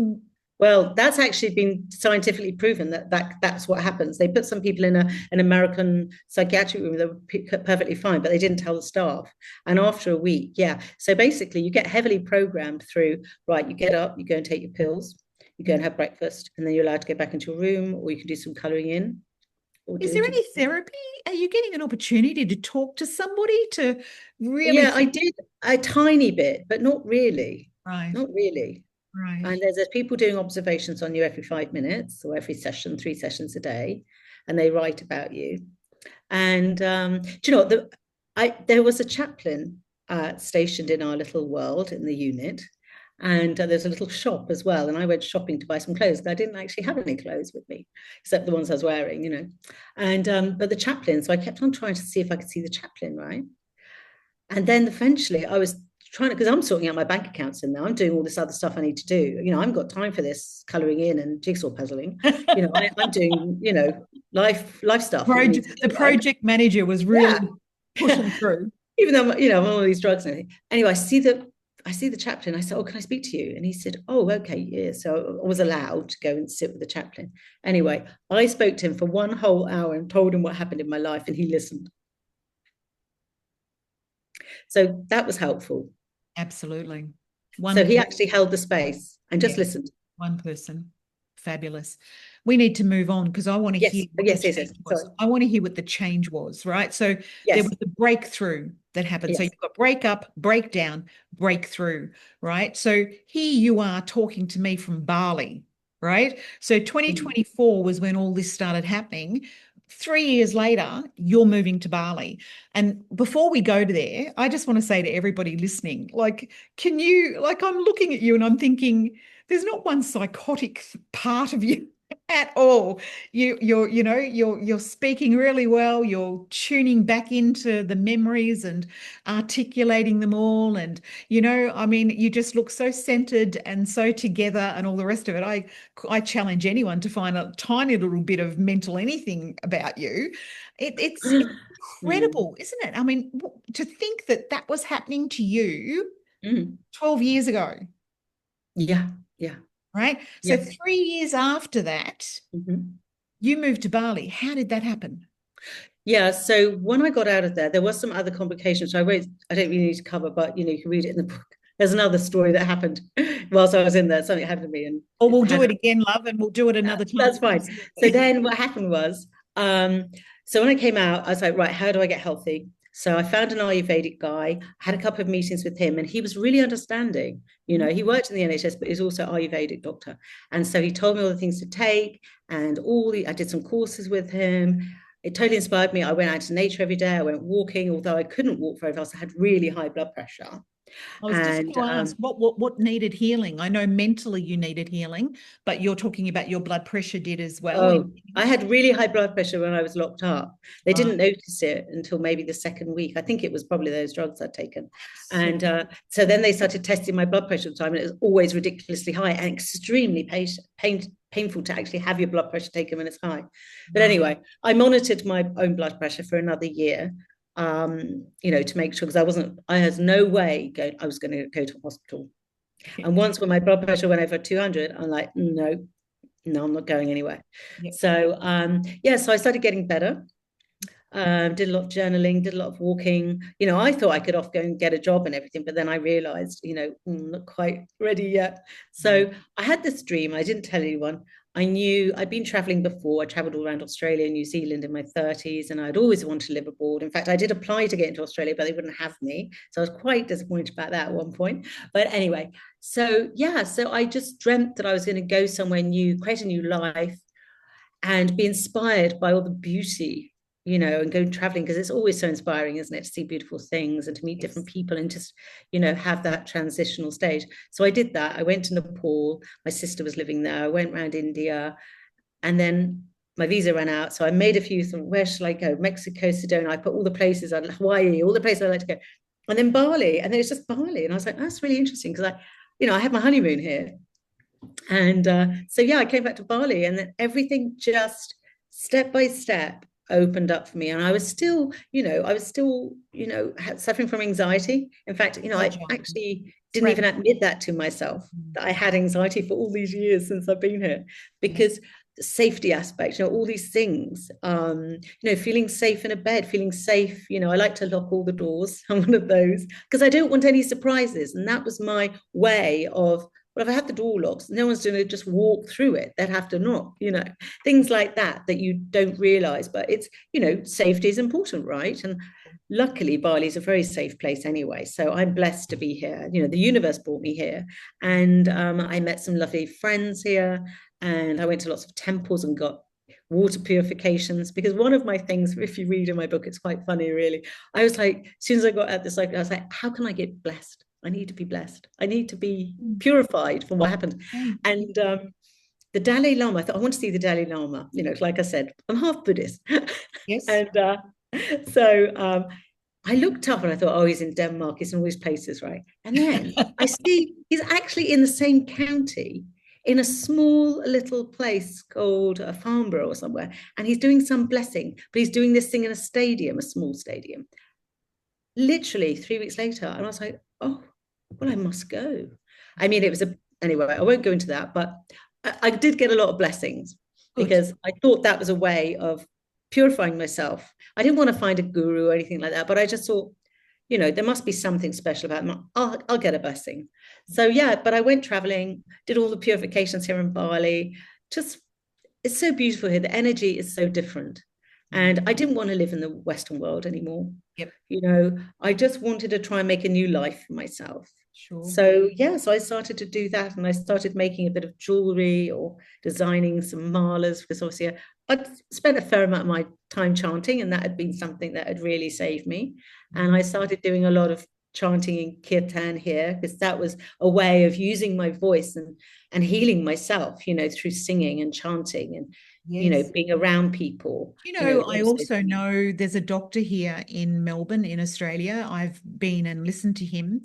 Well, that's actually been scientifically proven that's what happens. They put some people in an American psychiatric room that were perfectly fine, but they didn't tell the staff. And after a week, yeah. So basically, you get heavily programmed through, right, you get up, you go and take your pills, you go and have breakfast, and then you're allowed to go back into your room, or you can do some coloring in or Is do there any interviews. therapy? Are you getting an opportunity to talk to somebody to really? Yeah, I did a tiny bit, but not really. Right, Not really. right. And there's people doing observations on you every 5 minutes or every session, 3 sessions a day, and they write about you. And do you know what? There was a chaplain stationed in our little world in the unit, and there's a little shop as well. And I went shopping to buy some clothes, but I didn't actually have any clothes with me, except the ones I was wearing, you know. And but the chaplain, so I kept on trying to see if I could see the chaplain, right? And then eventually I was trying to, because I'm sorting out my bank accounts in there. I'm doing all this other stuff I need to do. You know, I haven't got time for this coloring in and jigsaw puzzling. You know, I'm doing, life stuff that you need to The do, right? project manager was Yeah. really pushing through. Even though, I'm on all these drugs and everything. Anyway, I see the chaplain. I said, "Oh, can I speak to you?" And he said, "Oh, okay, yeah." So I was allowed to go and sit with the chaplain. Anyway, I spoke to him for one whole hour and told him what happened in my life, and he listened. So that was helpful. Absolutely. One So he person, actually held the space and yeah, just listened. one person. Fabulous. We need to move on because I want to hear Yes, what the yes, yes, yes. change was. Sorry. I want to hear what the change was, right? So there Yes, was a breakthrough that happened. So yes. you've got break up, breakdown, breakthrough, right? So here you are talking to me from Bali, right? So Mm. 2024 was when all this started happening. 3 years later, you're moving to Bali. And before we go to there, I just want to say to everybody listening, like, I'm looking at you and I'm thinking, there's not one psychotic part of you at all. You're speaking really well. You're tuning back into the memories and articulating them all. And I mean, you just look so centered and so together and all the rest of it. I challenge anyone to find a tiny little bit of mental anything about you. It's Mm. incredible, isn't it? I mean, to think that that was happening to you Mm. 12 years ago, Yeah, yeah, right? So yeah. 3 years after that, Mhm. you moved to Bali. How did that happen? Yeah, so when I got out of there was some other complications. I don't really need to cover, but you can read it in the book. There's another story that happened whilst I was in there. Something happened to me, and Or it we'll do had it again, love, and we'll do it another time. that's fine. So Absolutely. then what happened was, so when I came out, I was like, right, how do I get healthy? So I found an Ayurvedic guy, had a couple of meetings with him, and he was really understanding. He worked in the NHS, but he's also an Ayurvedic doctor. And so he told me all the things to take and I did some courses with him. It totally inspired me. I went out to nature every day. I went walking, although I couldn't walk very fast. I had really high blood pressure. I was just And going to ask what needed healing. I know mentally you needed healing, but you're talking about your blood pressure did as well. Oh, I had really high blood pressure when I was locked up. They Right. didn't notice it until maybe the second week. I think it was probably those drugs I'd taken. And Absolutely. so then they started testing my blood pressure at the time, and it was always ridiculously high and extremely painful to actually have your blood pressure taken when it's high. But Right. anyway, I monitored my own blood pressure for another year, to make sure, because I had no way I was going to go to hospital. And once when my blood pressure went over 200, I'm like, no, no, I'm not going anywhere. Yep. So yeah, so I started getting better. Did a lot of journaling, did a lot of walking. I thought I could off go and get a job and everything, but then I realized, I'm not quite ready yet. Right. So I had this dream. I didn't tell anyone. I knew I'd been traveling before. I traveled all around Australia and New Zealand in my 30s, and I'd always wanted to live abroad. In fact, I did apply to get into Australia, but they wouldn't have me. So I was quite disappointed about that at one point. But anyway, so yeah, so I just dreamt that I was going to go somewhere new, create a new life, and be inspired by all the beauty, and go traveling, because it's always so inspiring, isn't it, to see beautiful things and to meet different Yes. people and just, have that transitional stage. So I did that. I went to Nepal. My sister was living there. I went around India. And then my visa ran out. So I made a few, where should I go? Mexico, Sedona. I put all the places, Hawaii, all the places I'd like to go. And then Bali. And then it's just Bali. And I was like, that's really interesting because I had my honeymoon here. And so, yeah, I came back to Bali and then everything just step by step opened up for me. And I was still, suffering from anxiety. In fact, I Fragile. actually It's didn't even fragile. admit that to myself, that I had anxiety for all these years since I've been here, Yes. because the safety aspect, all these things, feeling safe in a bed, feeling safe. I like to lock all the doors. I'm one of those because I don't want any surprises. And that was my way of, well, if I have the door locked, no one's going to just walk through it. They'd have to knock, things like that you don't realize. But it's, safety is important, right? And luckily, Bali is a very safe place anyway. So I'm blessed to be here. The universe brought me here. And I met some lovely friends here. And I went to lots of temples and got water purifications, because one of my things, if you read in my book, it's quite funny, really. I was like, as soon as I got out this cycle, I was like, how can I get blessed? I need to be blessed. I need to be Mm. purified from what happened. Okay. And the Dalai Lama, I thought, I want to see the Dalai Lama. Like I said, I'm half Buddhist. Yes. And so I looked up and I thought, oh, he's in Denmark. He's in all these places, right? And then I see he's actually in the same county, in a small little place called Farnborough or somewhere. And he's doing some blessing, but he's doing this thing in a stadium, a small stadium. Literally 3 weeks later, and I was like, oh, well, I must go. I mean, anyway, I won't go into that, but I did get a lot of blessings Good. because I thought that was a way of purifying myself. I didn't want to find a guru or anything like that, but I just thought, there must be something special about them. I'll get a blessing. So, yeah, but I went traveling, did all the purifications here in Bali. Just, it's so beautiful here. The energy is so different. Mm. And I didn't want to live in the Western world anymore. Yep. I just wanted to try and make a new life for myself. Sure. So, yeah, so I started to do that, and I started making a bit of jewelry or designing some malas, because obviously I'd spent a fair amount of my time chanting, and that had been something that had really saved me. And I started doing a lot of chanting in kirtan here, because that was a way of using my voice and healing myself, through singing and chanting and, Yes. being around people, I also. also know there's a doctor here in Melbourne, in Australia. I've been and listened to him.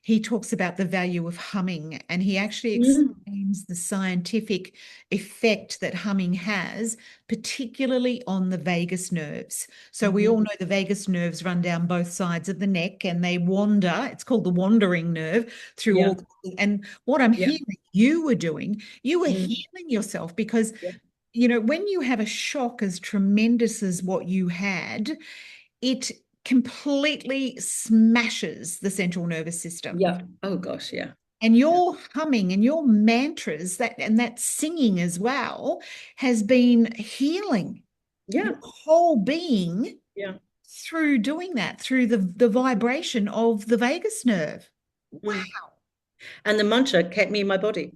He talks about the value of humming, and he actually Mm, explains the scientific effect that humming has, particularly on the vagus nerves. So we mhm. all know the vagus nerves run down both sides of the neck and they wander. It's called the wandering nerve through Yeah, all. And what I'm yeah, hearing you were doing, you were mm, healing yourself because yeah, when you have a shock as tremendous as what you had, it completely smashes the central nervous system. yeah. Oh gosh, yeah, And yeah, your humming and your mantras, that singing as well, has been healing yeah, your whole being yeah. through doing that, through the vibration of the vagus nerve. Wow. Mm. And the mantra kept me in my body,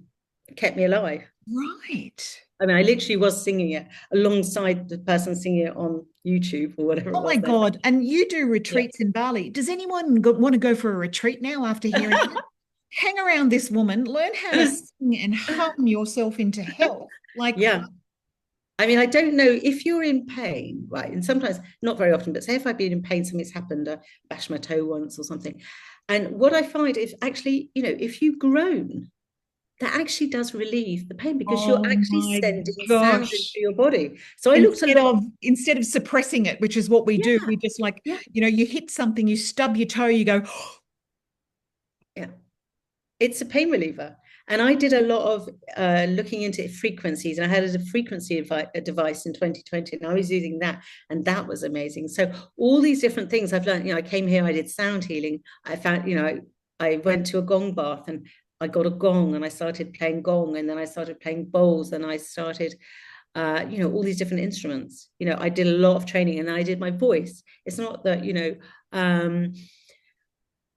kept me alive. Right. I mean, I literally was singing it alongside the person singing it on YouTube or whatever it Oh my was then. God. And you do Yeah. retreats in Bali. Does anyone want to go for a retreat now after hearing that? Hang around this woman, learn how to sing and hum yourself into health. Like, Yeah. I mean, I don't know if you're in pain, right? And sometimes, not very often, but say if I've been in pain, something's happened, I bashed my toe once or something. And what I find is actually, if you groan, that actually does relieve the pain, because you're oh actually my sending sound into gosh. your body. So I looked a Instead lot. of instead of suppressing it, which is what we do, Yeah, we just like, yeah, you hit something, you stub your toe, you go, yeah. It's a pain reliever. And I did a lot of looking into frequencies, and I had a frequency device in 2020, and I was using that, and that was amazing. So all these different things I've learned. I came here, I did sound healing. I found, I went to a gong bath, and I got a gong, and I started playing gong, and then I started playing bowls, and I started, all these different instruments. I did a lot of training, and then I did my voice. It's not that, a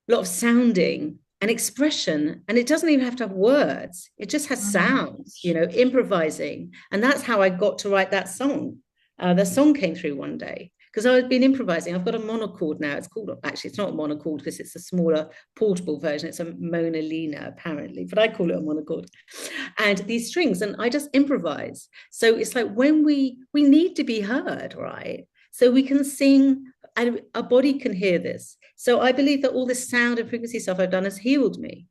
lot of sounding and expression, and it doesn't even have to have words. It just has oh my sounds, gosh. improvising. And that's how I got to write that song. The song came through one day. because I've been improvising. I've got a monochord now. It's called, actually, it's not a monochord because it's a smaller portable version. It's a Mona Lina, apparently, but I call it a monochord. And these strings, and I just improvise. So it's like when we need to be heard, right? So we can sing and our body can hear this. So I believe that all this sound and frequency stuff I've done has healed me.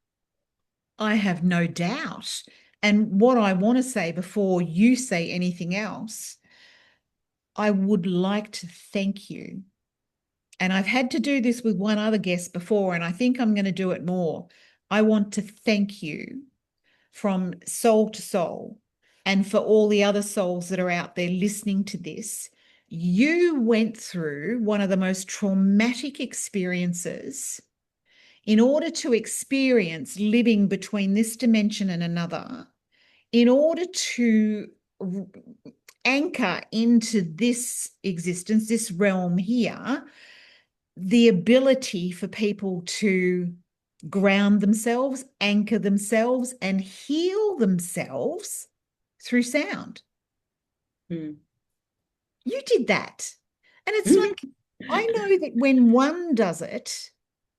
I have no doubt. And what I want to say before you say anything else, I would like to thank you. And I've had to do this with one other guest before, and I think I'm going to do it more. I want to thank you from soul to soul, and for all the other souls that are out there listening to this. You went through one of the most traumatic experiences in order to experience living between this dimension and another, in order to anchor into this existence, this realm here, the ability for people to ground themselves, anchor themselves, and heal themselves through sound. Mm. You did that. And it's like, I know that when one does it,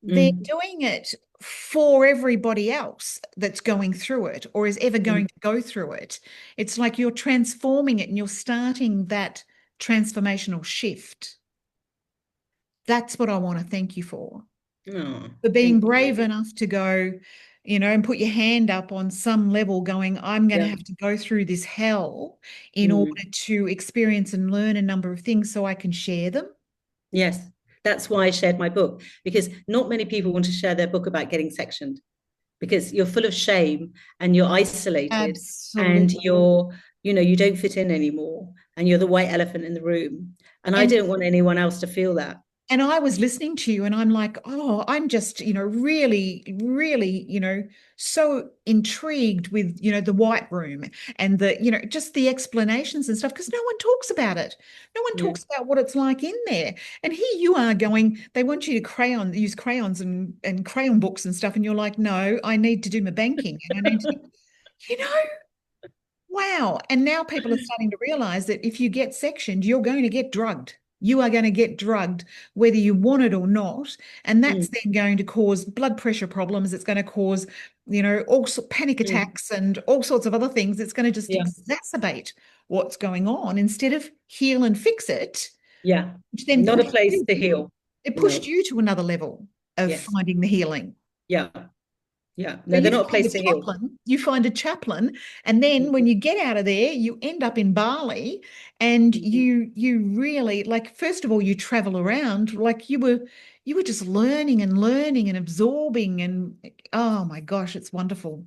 they're Mm. doing it for everybody else that's going through it or is ever Mm. going to go through it. It's like you're transforming it and you're starting that transformational shift. That's what I want to thank you Oh, for being thank brave you. enough to go, and put your hand up on some level, going, I'm going to Yeah. have to go through this hell in order Mm. to experience and learn a number of things so I can share them. Yes. That's why I shared my book, because not many people want to share their book about getting sectioned, because you're full of shame and you're isolated and Absolutely. you don't fit in anymore and you're the white elephant in the room. And I And didn't want anyone else to feel that. And I was listening to you and I'm like, oh, I'm just, really, really, so intrigued with, the white room and just the explanations and stuff, because no one talks about it. No one Yeah. talks about what it's like in there. And here you are going, they want you to use crayons and crayon books and stuff. And you're like, no, I need to do my banking and I need to, you know, wow. And now people are starting to realize that if you get sectioned, you're going to get drugged. You are going to get drugged, whether you want it or not. And that's Mm. then going to cause blood pressure problems. It's going to cause, panic Mm. attacks and all sorts of other things. It's going to just Yeah. exacerbate what's going on instead of heal and fix it, Yeah. which then Not a place to heal. pushed you to another level of Yes. finding the healing. Yeah. Yeah. So No, they're you not a find a place to heal. chaplain, and then when you get out of there, you end up in Bali, and Mm. you really, like, first of all, you travel around like you were just learning and learning and absorbing, and oh my gosh, it's wonderful.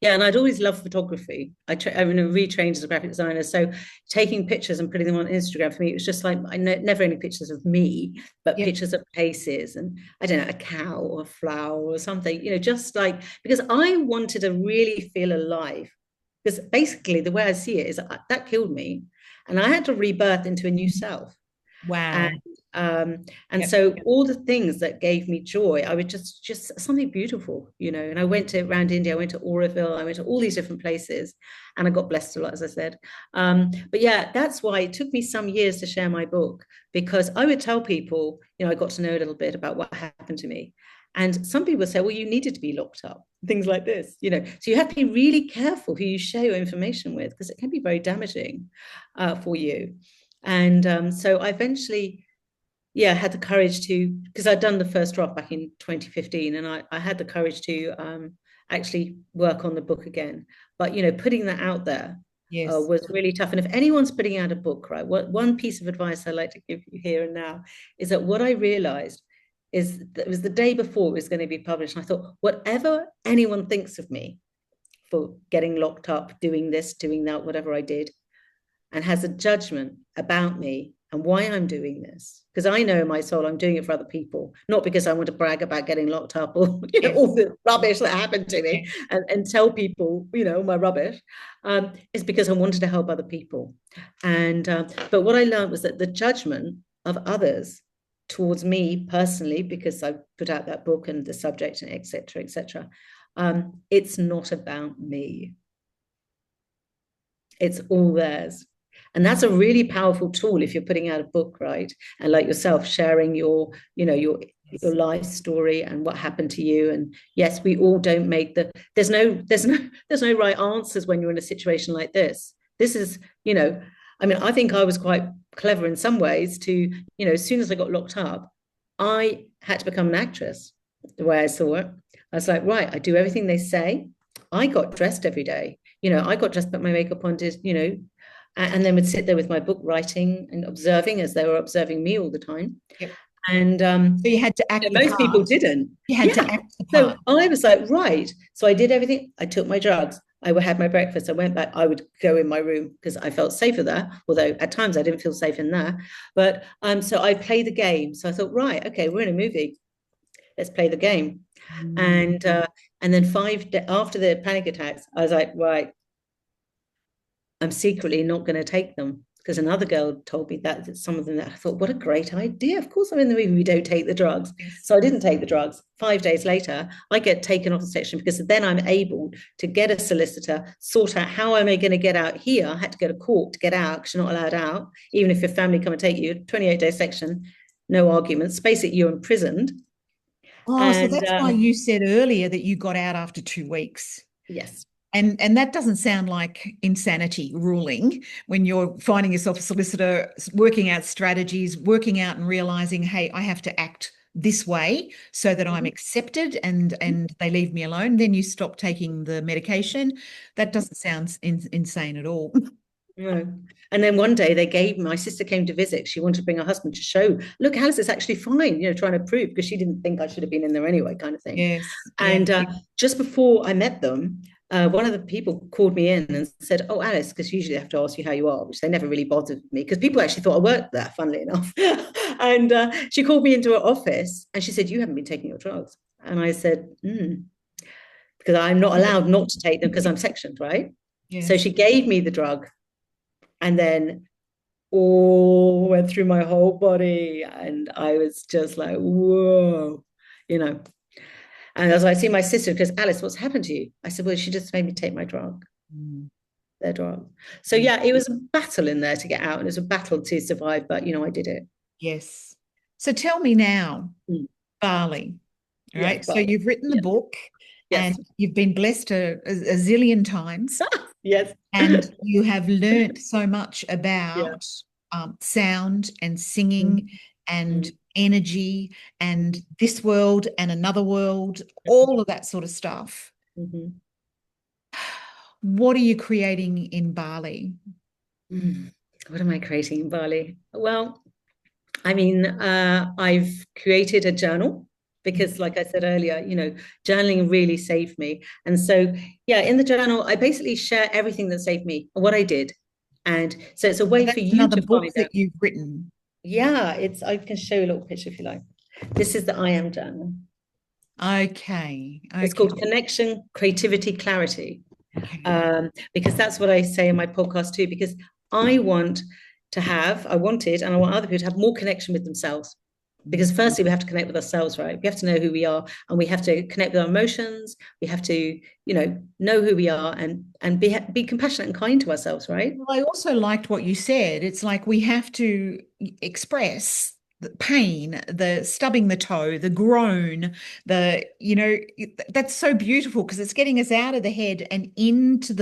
Yeah, and I'd always loved photography. I mean, retrained as a graphic designer, so taking pictures and putting them on Instagram for me, it was just like never any pictures of me, but Yep. pictures of places, and I don't know, a cow or a flower or something, just like because I wanted to really feel alive. Because basically, the way I see it is that killed me, and I had to rebirth into a new self. And Wow. and Yep. so all the things that gave me joy, I would just something beautiful. And I went to around India, I went to Auroville, I went to all these different places, and I got blessed a lot, as I said. But yeah, that's why it took me some years to share my book, because I would tell people, I got to know a little bit about what happened to me. And some people say, well, you needed to be locked up, things like this. So you have to be really careful who you share your information with, because it can be very damaging for you. And so I eventually, yeah, had the courage to, because I'd done the first draft back in 2015, and I had the courage to actually work on the book again. But, putting that out there Yes. was really tough. And if anyone's putting out a book, right, one piece of advice I like to give you here and now is that what I realized is that it was the day before it was going to be published. And I thought, whatever anyone thinks of me for getting locked up, doing this, doing that, whatever I did, and has a judgment about me and why I'm doing this. Because I know in my soul I'm doing it for other people, not because I want to brag about getting locked up or Yes. all the rubbish that happened to me Yes. and tell people my rubbish. It's because I wanted to help other people. And but what I learned was that the judgment of others towards me personally, because I put out that book and the subject and etc. etc. It's not about me. It's all theirs. And that's a really powerful tool if you're putting out a book, right? And like yourself, sharing your, your Yes. life story and what happened to you. And yes, we all don't make there's no right answers when you're in a situation like this. This is, I mean, I think I was quite clever in some ways to, as soon as I got locked up, I had to become an actress, the way I saw it. I was like, right, I do everything they say. I got dressed every day. I got dressed, put my makeup on, did, and then would sit there with my book writing and observing as they were observing me all the time. Yep. And So you had to act the most people part. didn't. You had to Yeah. act the So part. I was like, right. So I did everything. I took my drugs. I would have my breakfast. I went back. I would go in my room because I felt safer there. Although at times I didn't feel safe in there. But so I played the game. So I thought, right, okay, we're in a movie. Let's play the game. Mm. And then after the panic attacks, I was like, right, I'm secretly not going to take them because another girl told me that some of them that I thought, what a great idea. Of course, I'm in the movie. We don't take the drugs. Yes. So I didn't take the drugs. 5 days later, I get taken off the section because then I'm able to get a solicitor, sort out how am I going to get out here. I had to go to court to get out because you're not allowed out, even if your family come and take you. 28-day section, no arguments. Basically, you're imprisoned. Oh, so And that's why you said earlier that you got out after 2 weeks. yes. And that doesn't sound like insanity ruling when you're finding yourself a solicitor, working out strategies, working out and realizing, hey, I have to act this way so that I'm Mhm. accepted and they leave me alone. Then you stop taking the medication. That doesn't sound insane at all. No. And then one day my sister came to visit. She wanted to bring her husband to show, look, Alice is actually fine, trying to prove because she didn't think I should have been in there anyway, kind of thing. Yes. Yeah. And just before I met them, one of the people called me in and said, oh, Alice, because usually they have to ask you how you are, which they never really bothered me because people actually thought I worked there, funnily enough. And she called me into her office and she said, you haven't been taking your drugs. And I said, because I'm not allowed not to take them because I'm sectioned, right? So Yes. she gave me the drug and then all went through my whole body. And I was just like, whoa, you know. And as I see my sister, because Alice, what's happened to you? I said, well, she just made me take my drug, Mm. their drug. So Yeah. yeah, it was a battle in there to get out, and it was a battle to survive. But I did it. Yes. So tell me now, Mm. Bali. All Yes, right. So but you've written the yes, book and yes, you've been blessed a zillion times, yes, and you have learnt so much yeah. about sound and singing Mm, and mm, energy and this world and another world, all of that sort of stuff. mhm. What are you creating in Bali? What am I creating in Bali? Well, I mean, I've created a journal because, like I said earlier, journaling really saved me. And so, yeah, in the journal, I basically share everything that saved me, what I did. And so it's a way for That's you another to book find out. that you've written. Yeah, I can show you a little picture if you like. This is the I Am Journal. Okay. It's Okay. called Connection, Creativity, Clarity. Okay. Because that's what I say in my podcast too, because I wanted, and I want other people to have more connection with themselves. Because Mm. firstly, we have to connect with ourselves, right? We have to know who we are, and we have to connect with our emotions. We have to, know who we are, and be compassionate and kind to ourselves, right? Well, I also liked what you said. It's like we have to express the pain, the stubbing the toe, the groan, that's so beautiful because it's getting us out of the head and into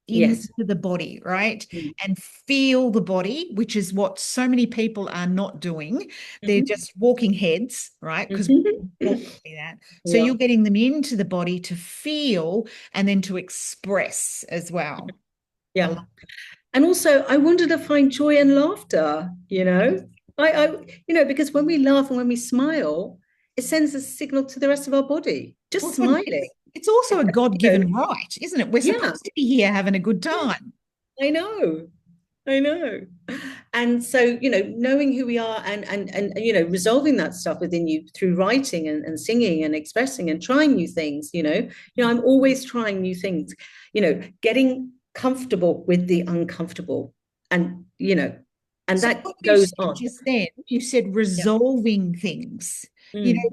Yes. the body, right? And feel the body, which is what so many people are not doing. They're Mm-hmm. just walking heads, right? Because Mm-hmm. that. So Yeah. you're getting them into the body to feel and then to express as well. I Yeah. love And also, I wanted to find joy and laughter, because when we laugh and when we smile, it sends a signal to the rest of our body. Just Well, but smiling. it's also a You God-given right, isn't it? We're yeah, supposed to be here having a good time. I know. I know. And so, knowing who we are and resolving that stuff within you through writing and singing and expressing and trying new things, I'm always trying new things, getting comfortable with the uncomfortable. And, and So that what you goes said on. just then, you said Yeah. resolving things. You Mm. know,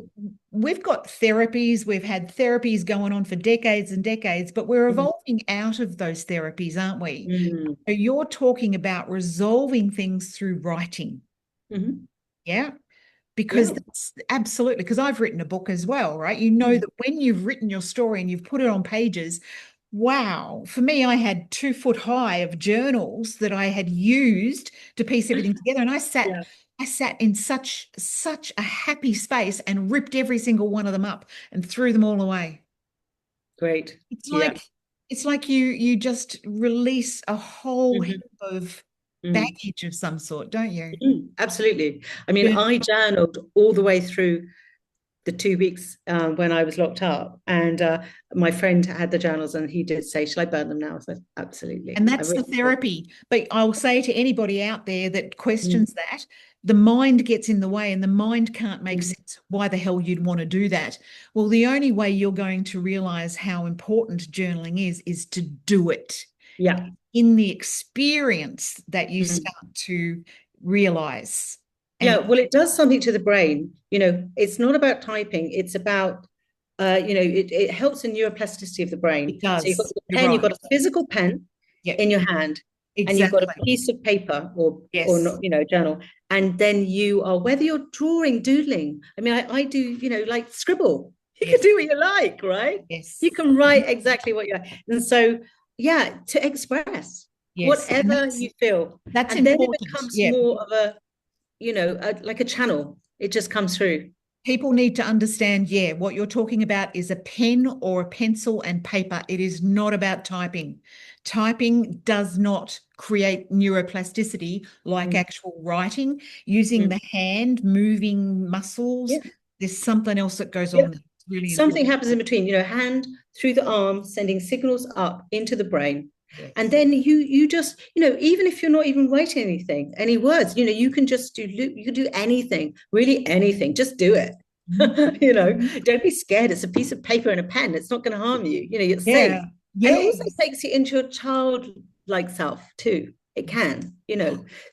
we've got therapies, we've had therapies going on for decades and decades, but we're Mhm. evolving out of those therapies, aren't we? Mm. So you're talking about resolving things through writing. Mhm. Yeah. Because Yeah. that's absolutely, because I've written a book as well, right? You know Mhm. that when you've written your story and you've put it on pages, wow. For me, I had 2 foot high of journals that I had used to piece everything together. And Yeah. I sat in such a happy space and ripped every single one of them up and threw them all away. Great. It's Yeah. like you just release a whole heap Mhm. of Mm. baggage of some sort, don't you? Absolutely. I mean, Yeah. I journaled all the way through the 2 weeks when I was locked up, and my friend had the journals, and he did say, "Shall I burn them now?" I said, "Absolutely, And I that's the really will." therapy. But I'll say to anybody out there that Mm. questions that, the mind gets in the way and the mind can't make Mm. sense of why the hell you'd want to do that. Well, the only way you're going to realize how important journaling is to do it. Yeah. In the experience that you Mm. start to realize. Yeah, And well, it does something to the brain. It's not about typing. It's about, it helps the neuroplasticity of the brain. it So you've got does. the You're pen, you've right. got a physical pen Yep. in your hand, and you've got a Exactly. piece of paper or Yes. not, journal. And then you are, whether you're drawing, doodling. I mean, I do, like scribble. You can Yes. do what you like, right? Yes. You can write exactly what you like. And so, yeah, to express Yes. And whatever you feel. that's And then it important. becomes Yeah. more of a, like a channel. It just comes through. People need to understand, yeah, what you're talking about is a pen or a pencil and paper. It is not about typing. Typing does not create neuroplasticity like Mm. actual writing. Using Mm. the hand, moving muscles, Yeah. there's something else that goes Yeah. on. It's really Something important. happens in between, hand through the arm, sending signals up into the brain. And Yes. then you just, even if you're not even writing anything, any words, you can just you can do anything, really anything, just do it. Mhm. Don't be scared. It's a piece of paper and a pen. It's not going to harm you. You're safe. Yeah. And it also Yes. takes you into your childlike self too. It can. And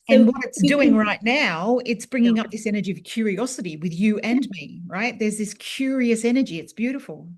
So what it's you doing can, right now, it's yeah. bringing up this energy of curiosity with you and me, right? There's this curious energy. It's beautiful.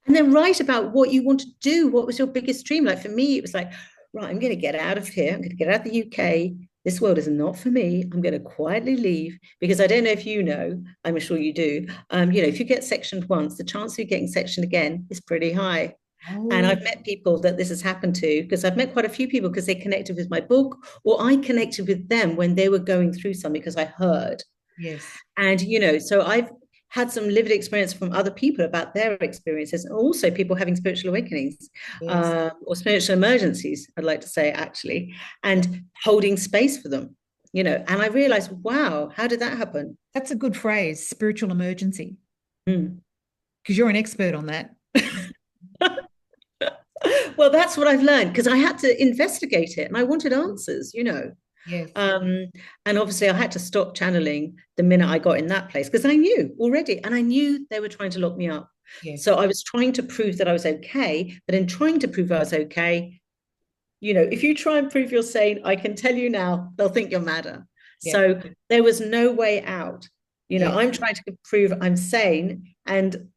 And then write about what you want to do. What was your biggest dream? Like for me, it was like, right, I'm going to get out of here. I'm going to get out of the UK. This world is not for me. I'm going to quietly leave because I don't know if you know, I'm sure you do. If you get sectioned once, the chance of you getting sectioned again is pretty high. And Oh, I've met people that this has happened to because I've met quite a few people because they connected with my book or I connected with them when they were going through something because I heard. yes, And, so I've had some lived experience from other people about their experiences, and also people having spiritual awakenings yes. or spiritual emergencies, I'd like to say, actually, Yeah. and holding space for them, And I realized, wow, how did that happen? That's a good phrase, spiritual emergency, Mm. because you're an expert on that. Well, that's what I've learned because I had to investigate it and I wanted answers. Yes, Um, and obviously, I had to stop channeling the minute I got in that place because I knew already, and I knew they were trying to lock me up. yes, So I was trying to prove that I was okay. But in trying to prove I was okay, if you try and prove you're sane, I can tell you now, they'll think you're madder. yeah, So there was no way out. yes. I'm trying to prove I'm sane, and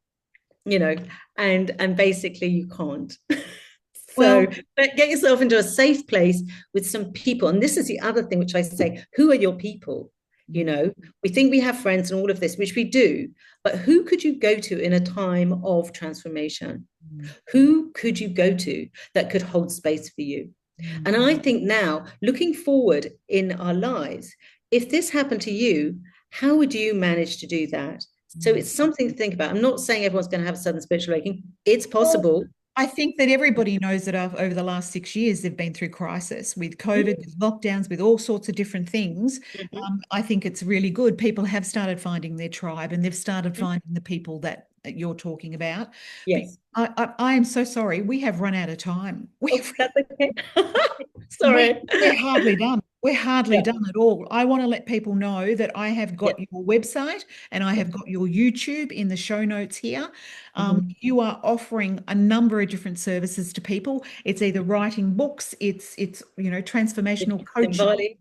you know, and basically you can't. So, Well, but get yourself into a safe place with some people. And this is the other thing which I say, who are your people? You mm, know, we think we have friends and all of this, which we do, but who could you go to in a time of transformation? mm, Who could you go to that could hold space for you? mm, And I think now, looking forward in our lives, if this happened to you, how would you manage to do that? So mm. it's something to think about. I'm not saying everyone's going to have a sudden spiritual awakening. It's Well, possible. I think that everybody knows that over the last 6 years, they've been through crisis with COVID, Mm-hmm. with lockdowns, with all sorts of different things. I think it's really good. People have started finding their tribe and they've started finding the people that you're talking about. But Yes. I am so sorry. We have run out of time. Oh, that's okay. We Sorry. we're hardly done. We're hardly Yeah. done at all. I want to let people know that I have Yeah. got your website and I Yeah. have got your YouTube in the show notes here. Mhm. You are offering a number of different services to people. It's either writing books, it's transformational In coaching Bali.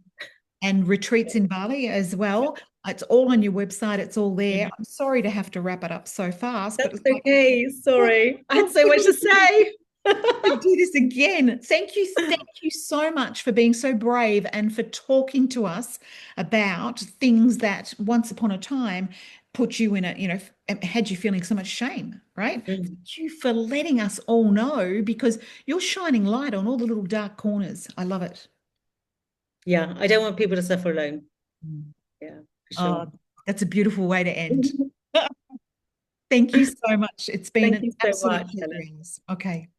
and Yeah. retreats in Bali as Yeah. well. It's all on your website. It's all there. Yeah. I'm sorry to have to wrap it up so fast, but That's it's like, okay. oh, Sorry. I had oh, so we're much to say. gonna do this again. Thank you so much for being so brave and for talking to us about things that once upon a time put you in a, had you feeling so much shame, right? Mm. Thank you for letting us all know because you're shining light on all the little dark corners. I love it. Yeah, I don't want people to suffer alone. Mm. Yeah, for sure. Oh, that's a beautiful way to end. Thank you so much. It's been Thank an you so absolute much, pleasure, Helen. Alice. Okay.